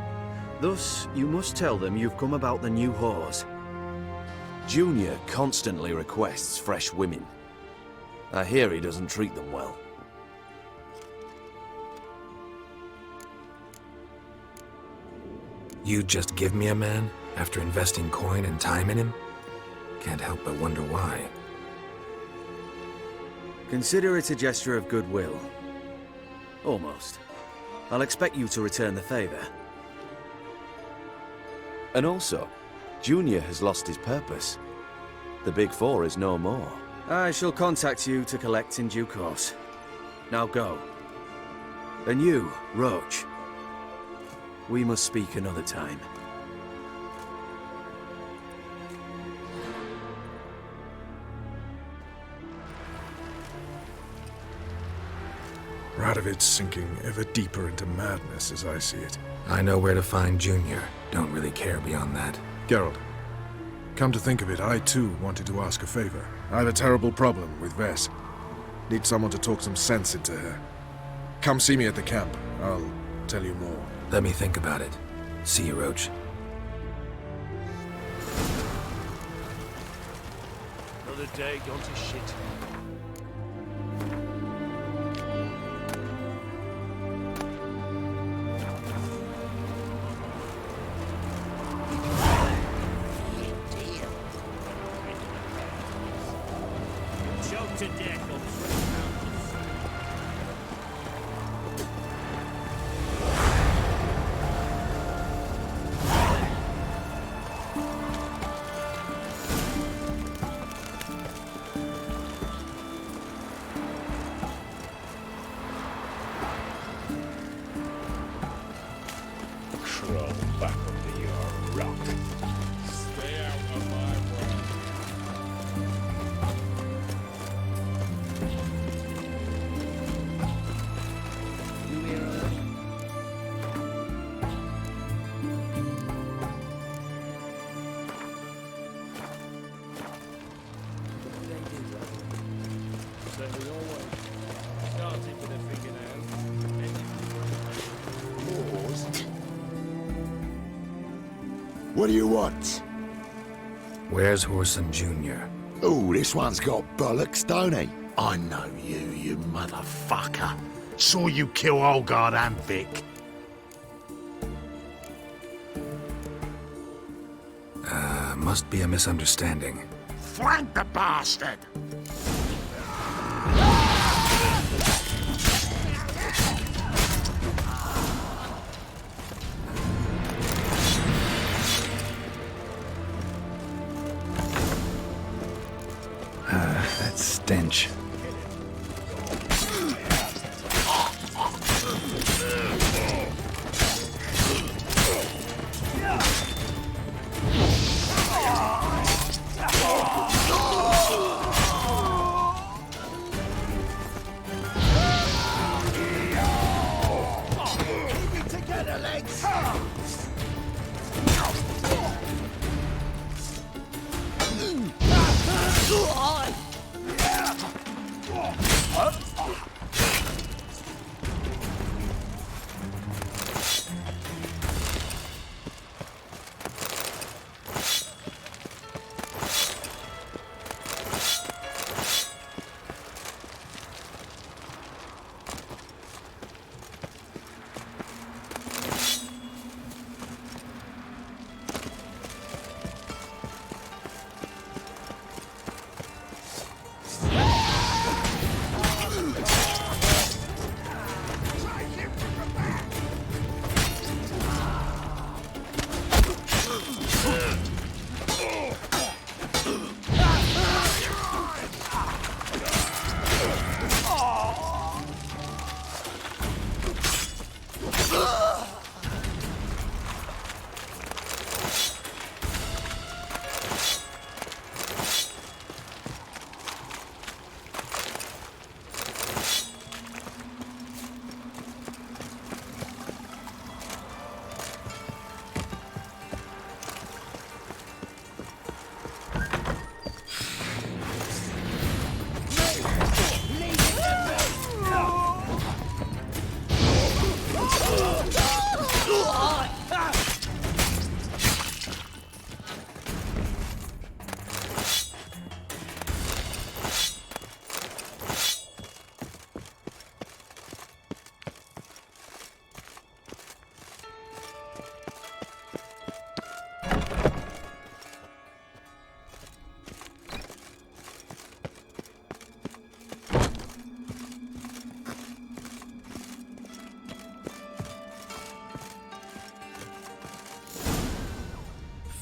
Thus, you must tell them you've come about the new whores. Junior constantly requests fresh women. I hear he doesn't treat them well. You just give me a man after investing coin and time in him? Can't help but wonder why. Consider it a gesture of goodwill. Almost. I'll expect you to return the favor. And also, Junior has lost his purpose. The Big Four is no more. I shall contact you to collect in due course. Now go. And you, Roach. We must speak another time. Radovid's sinking ever deeper into madness as I see it. I know where to find Junior. Don't really care beyond that. Geralt, come to think of it, I too wanted to ask a favor. I have a terrible problem with Vess. Need someone to talk some sense into her. Come see me at the camp. I'll tell you more. Let me think about it. See you, Roach. Another day gone to shit. To death on crawl back under your rock. Stay out of my way. What do you want? Where's Whoreson Junior? Oh, this one's got bollocks, don't he? I know you, you motherfucker. Saw you kill Olgard and Vic. Must be a misunderstanding. Flank the bastard! That stench.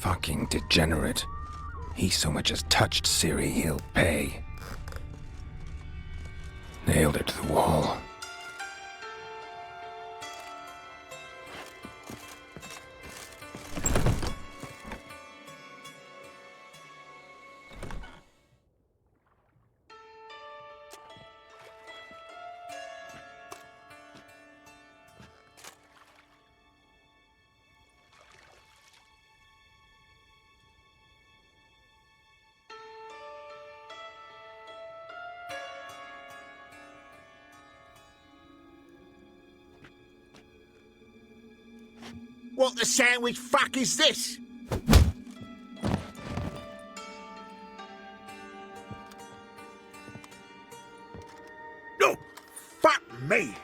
Fucking degenerate. He so much as touched Ciri, he'll pay. Nailed her to the wall. What the sandwich fuck is this? No! Fuck me!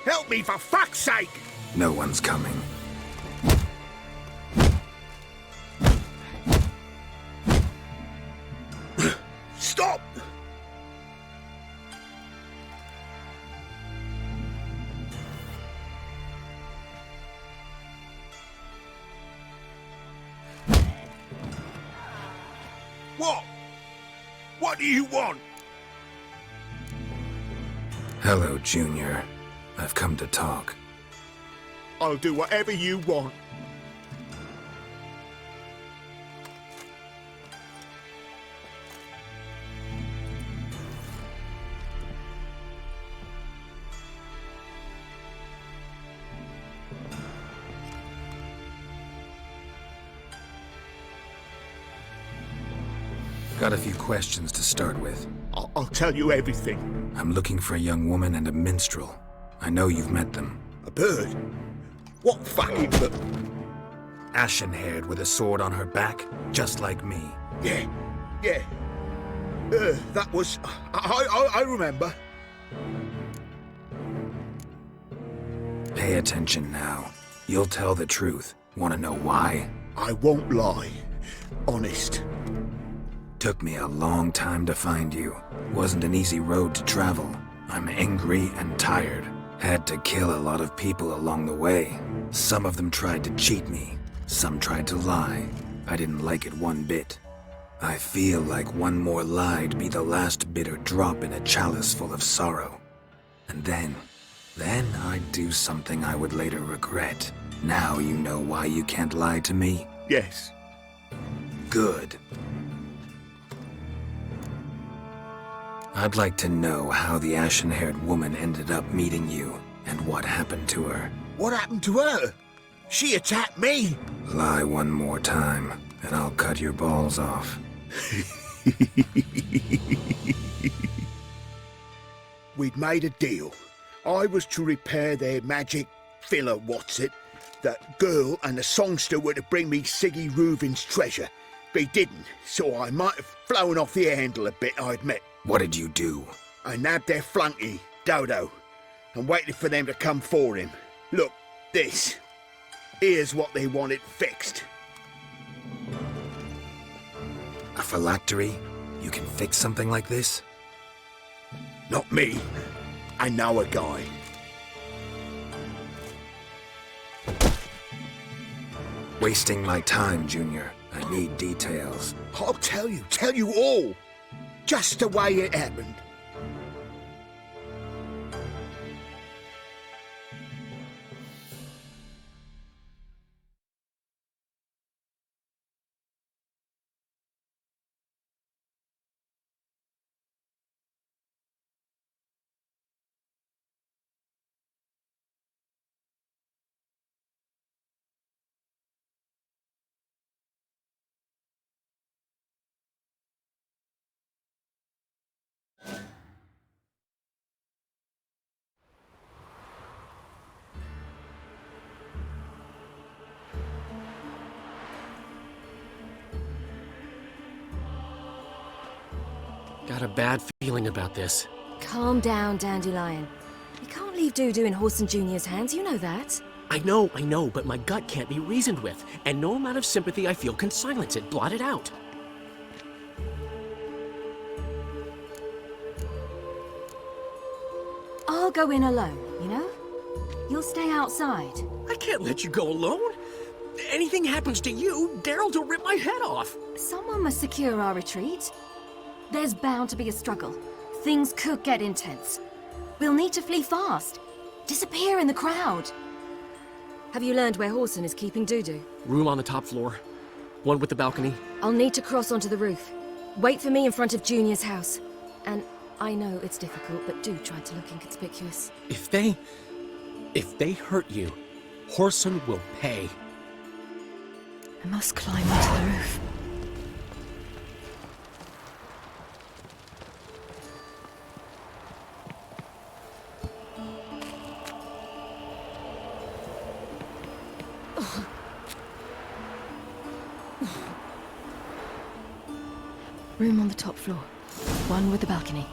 Help me, for fuck's sake! No one's coming. Stop! What? What do you want? Hello, Junior. I've come to talk. I'll do whatever you want. Got a few questions to start with. I'll tell you everything. I'm looking for a young woman and a minstrel. I know you've met them. A bird? What fucking bird? Ashen-haired with a sword on her back, just like me. Yeah. That was... I remember. Pay attention now. You'll tell the truth. Want to know why? I won't lie. Honest. Took me a long time to find you. Wasn't an easy road to travel. I'm angry and tired. Had to kill a lot of people along the way. Some of them tried to cheat me. Some tried to lie. I didn't like it one bit. I feel like one more lie'd be the last bitter drop in a chalice full of sorrow. And then I'd do something I would later regret. Now you know why you can't lie to me? Yes. Good. I'd like to know how the ashen-haired woman ended up meeting you, and what happened to her. What happened to her? She attacked me! Lie one more time, and I'll cut your balls off. We'd made a deal. I was to repair their magic filler, That girl and the songster were to bring me Siggy Reuven's treasure. They didn't, so I might have flown off the handle a bit, I admit. What did you do? I nabbed their flunky, Dodo, and waited for them to come for him. Look, this. Here's what they wanted fixed. A phylactery? You can fix something like this? Not me. I know a guy. Wasting my time, Junior. I need details. I'll tell you all. Just the way it happened. Got a bad feeling about this. Calm down, Dandelion. You can't leave Dudu in Whoreson Junior's hands, you know that. I know, but my gut can't be reasoned with, and no amount of sympathy I feel can silence it, blot it out. I'll go in alone, you know? You'll stay outside. I can't let you go alone. Anything happens to you, Daryl'll rip my head off. Someone must secure our retreat. There's bound to be a struggle. Things could get intense. We'll need to flee fast. Disappear in the crowd. Have you learned where Whoreson is keeping Dudu? Room on the top floor. One with the balcony. I'll need to cross onto the roof. Wait for me in front of Junior's house. And I know it's difficult, but do try to look inconspicuous. If they hurt you, Whoreson will pay. I must climb onto the roof. Room on the top floor. One with a balcony.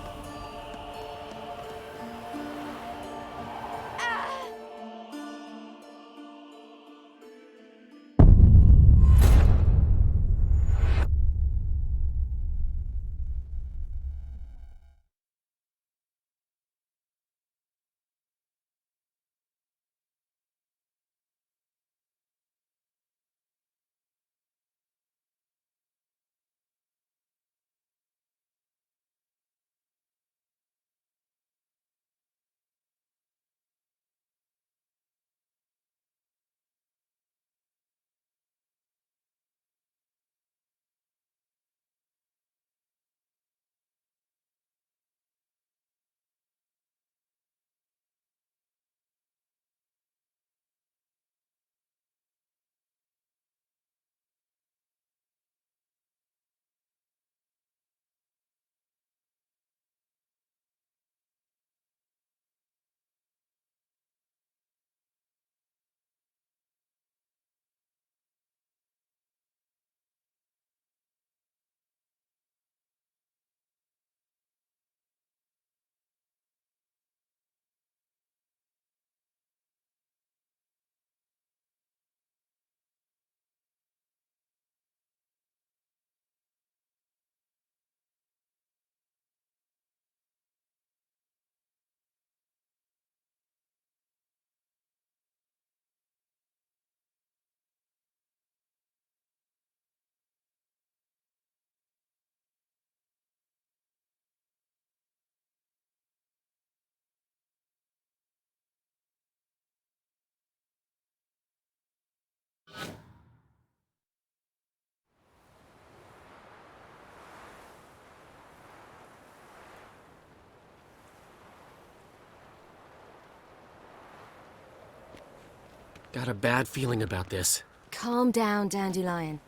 Got a bad feeling about this. Calm down, Dandelion.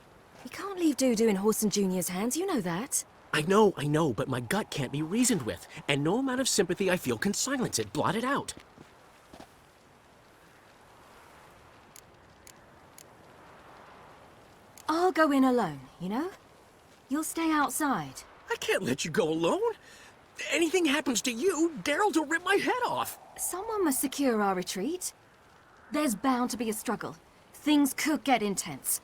We can't leave Dudu in Whoreson Junior's hands, you know that. I know, but my gut can't be reasoned with, and no amount of sympathy I feel can silence it, blot it out. I'll go in alone, you know? You'll stay outside. I can't let you go alone. Anything happens to you, Geralt will rip my head off. Someone must secure our retreat. There's bound to be a struggle. Things could get intense.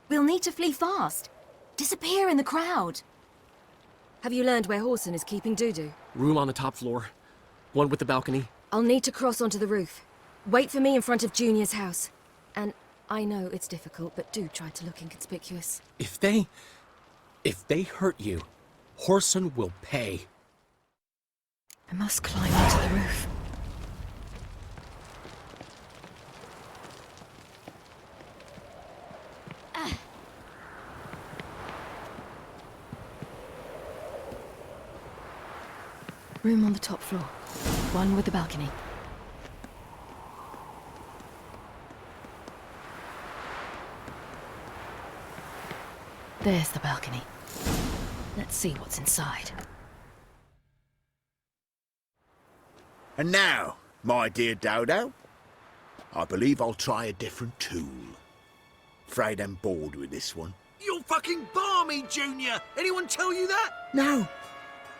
We'll need to flee fast. Disappear in the crowd. Have you learned where Whoreson is keeping Dudu? Room on the top floor. One with the balcony. I'll need to cross onto the roof. Wait for me in front of Junior's house. And I know it's difficult, but do try to look inconspicuous. If they hurt you, Whoreson will pay. I must climb onto the roof. Room on the top floor. One with a balcony. There's the balcony. Let's see what's inside. And now, my dear Dodo, I believe I'll try a different tool. Afraid I'm bored with this one. You're fucking balmy, Junior! Anyone tell you that? No.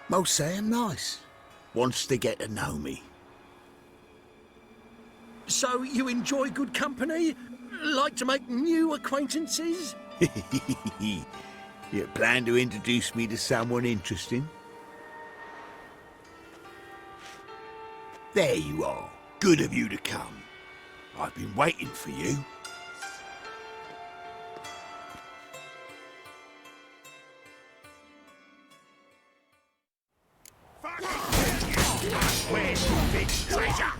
Most say I'm nice. Wants to get to know me. So you enjoy good company? Like to make new acquaintances? You plan to introduce me to someone interesting? There you are. Good of you to come. I've been waiting for you. Where's your big treasure?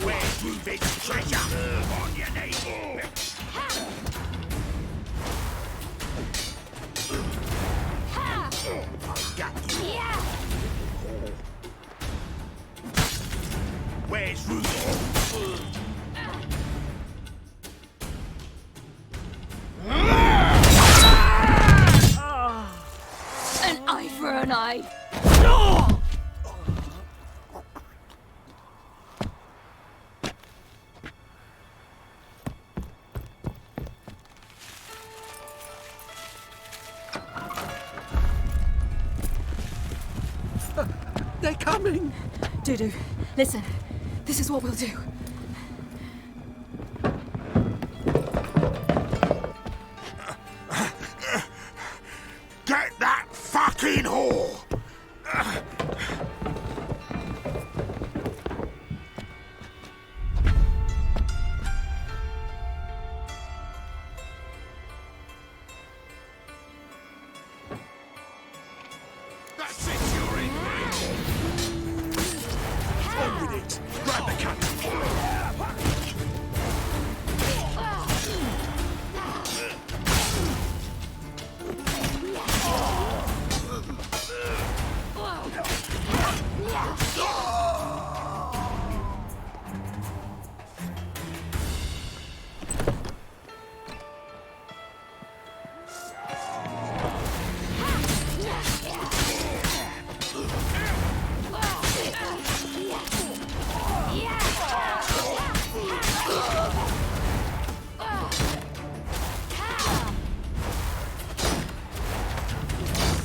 Where's your big treasure? On your knee. Yes, Reuben. An eye for an eye. They're coming! Dudu, listen. This is what we'll do. Get that fucking whore! That's it, you're in. On with it. Grab the cut.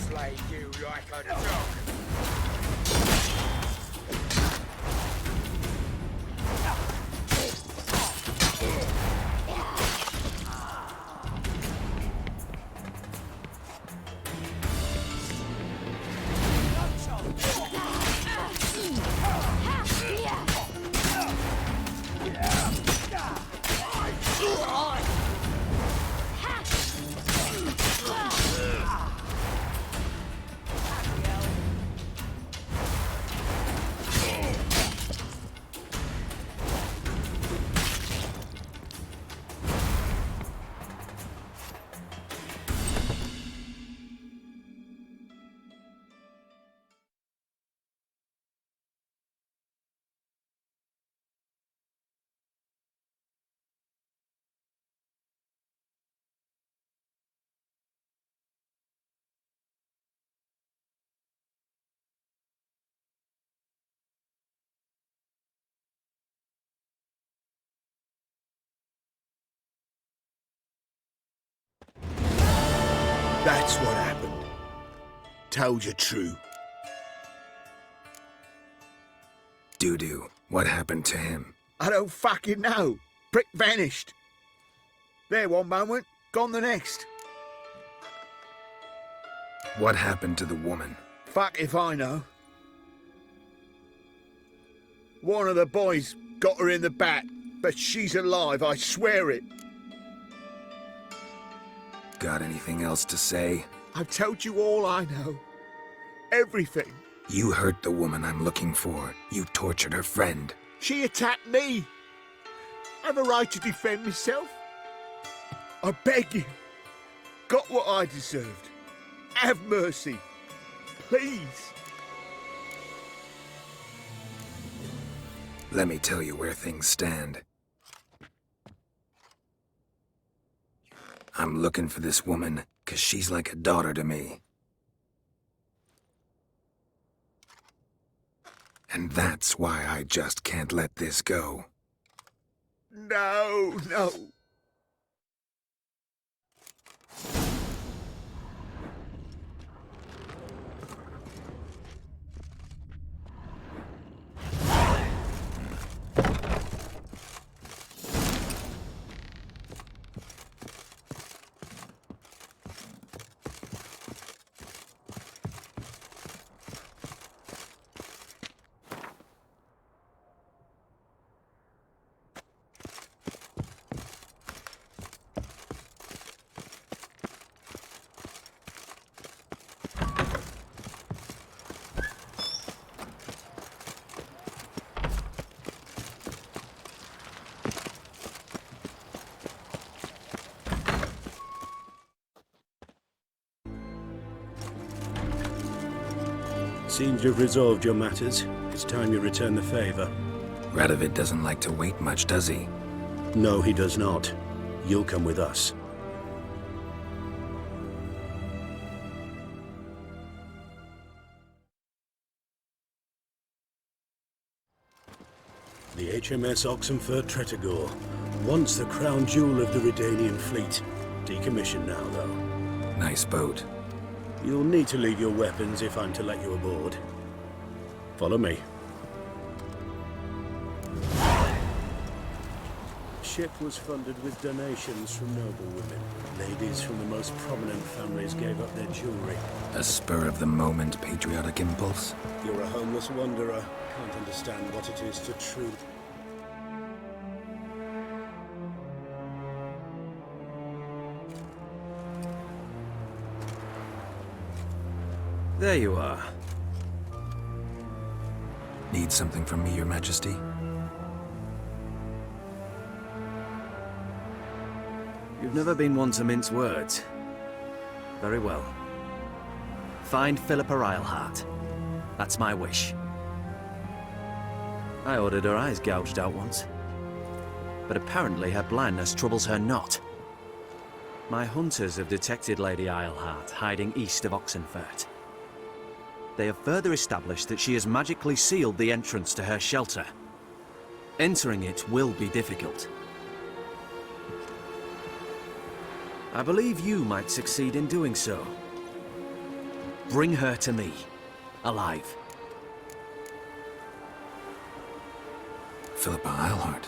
Slay you like a dog. That's what happened. Told you true. Dudu, what happened to him? I don't fucking know. Prick vanished. There one moment, gone the next. What happened to the woman? Fuck if I know. One of the boys got her in the back, but she's alive, I swear it. Got anything else to say? I've told you all I know. Everything. You hurt the woman I'm looking for. You tortured her friend. She attacked me. I have a right to defend myself. I beg you. Got what I deserved. Have mercy. Please. Let me tell you where things stand. I'm looking for this woman, 'cause she's like a daughter to me. And that's why I just can't let this go. No, no. Seems you've resolved your matters. It's time you return the favor. Radovid doesn't like to wait much, does he? No, he does not. You'll come with us. The HMS Oxenford Tretogor, once the crown jewel of the Redanian fleet. Decommissioned now, though. Nice boat. You'll need to leave your weapons if I'm to let you aboard. Follow me. The ship was funded with donations from noble women. Ladies from the most prominent families gave up their jewelry. A spur-of-the-moment patriotic impulse? You're a homeless wanderer. Can't understand what it is to truly... There you are. Need something from me, Your Majesty? You've never been one to mince words. Very well. Find Philippa Eilhart. That's my wish. I ordered her eyes gouged out once. But apparently her blindness troubles her not. My hunters have detected Lady Eilhart hiding east of Oxenfurt. They have further established that she has magically sealed the entrance to her shelter. Entering it will be difficult. I believe you might succeed in doing so. Bring her to me, alive. Philippa Eilhart?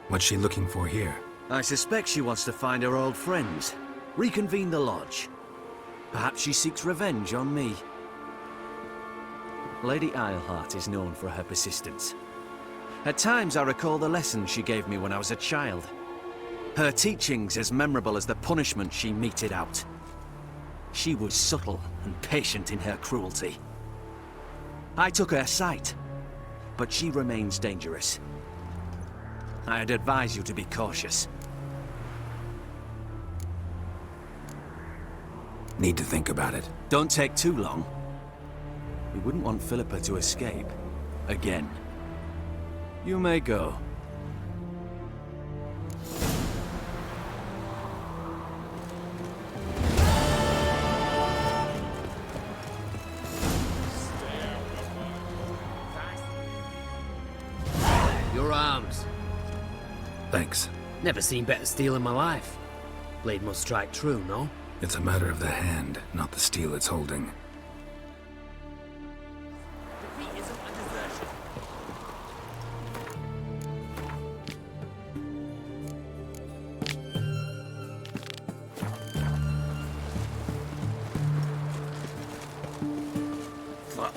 What's she looking for here? I suspect she wants to find her old friends, reconvene the lodge. Perhaps she seeks revenge on me. Lady Eilhart is known for her persistence. At times I recall the lessons she gave me when I was a child. Her teachings as memorable as the punishment she meted out. She was subtle and patient in her cruelty. I took her sight, but she remains dangerous. I'd advise you to be cautious. Need to think about it. Don't take too long. We wouldn't want Philippa to escape. Again. You may go. Your arms. Thanks. Never seen better steel in my life. Blade must strike true, no? It's a matter of the hand, not the steel it's holding. Defeat isn't a desertion. Fuck.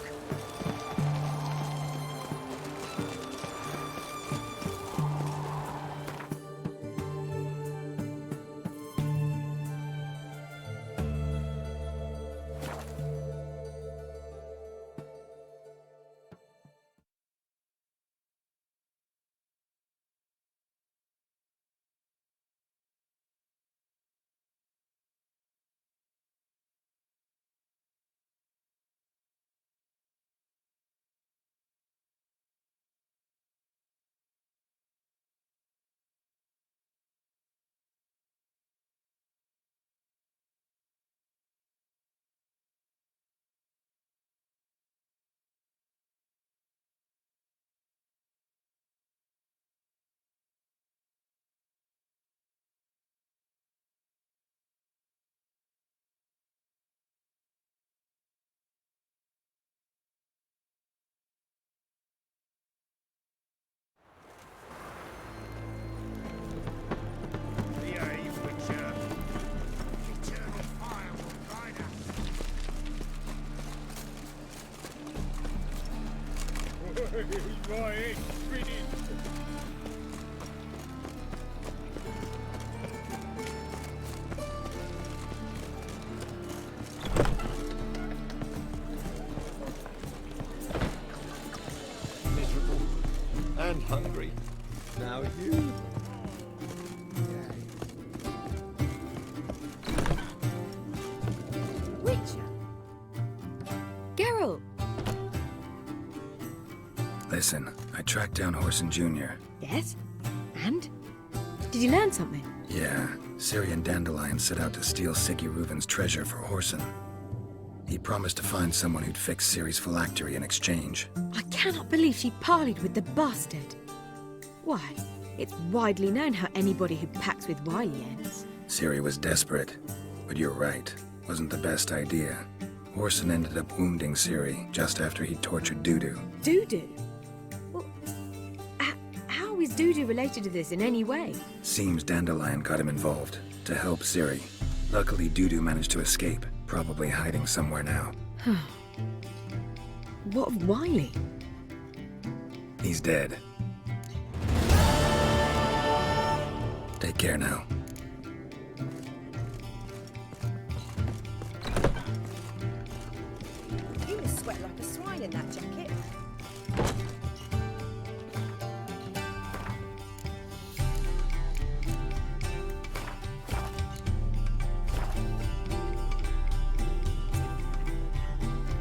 Miserable and hungry. Now you. Witcher. Geralt. Listen, I tracked down Whoreson Junior. Yes? And? Did you learn something? Yeah, Ciri and Dandelion set out to steal Siggy Reuven's treasure for Whoreson. He promised to find someone who'd fix Ciri's phylactery in exchange. I cannot believe she parleyed with the bastard. Why, it's widely known how anybody who packs with Wily ends. Ciri was desperate, but you're right. Wasn't the best idea. Whoreson ended up wounding Ciri just after he tortured Dudu. Dudu? Well, how is Dudu related to this in any way? Seems Dandelion got him involved, to help Ciri. Luckily, Dudu managed to escape, probably hiding somewhere now. What of Wily? He's dead. Take care now.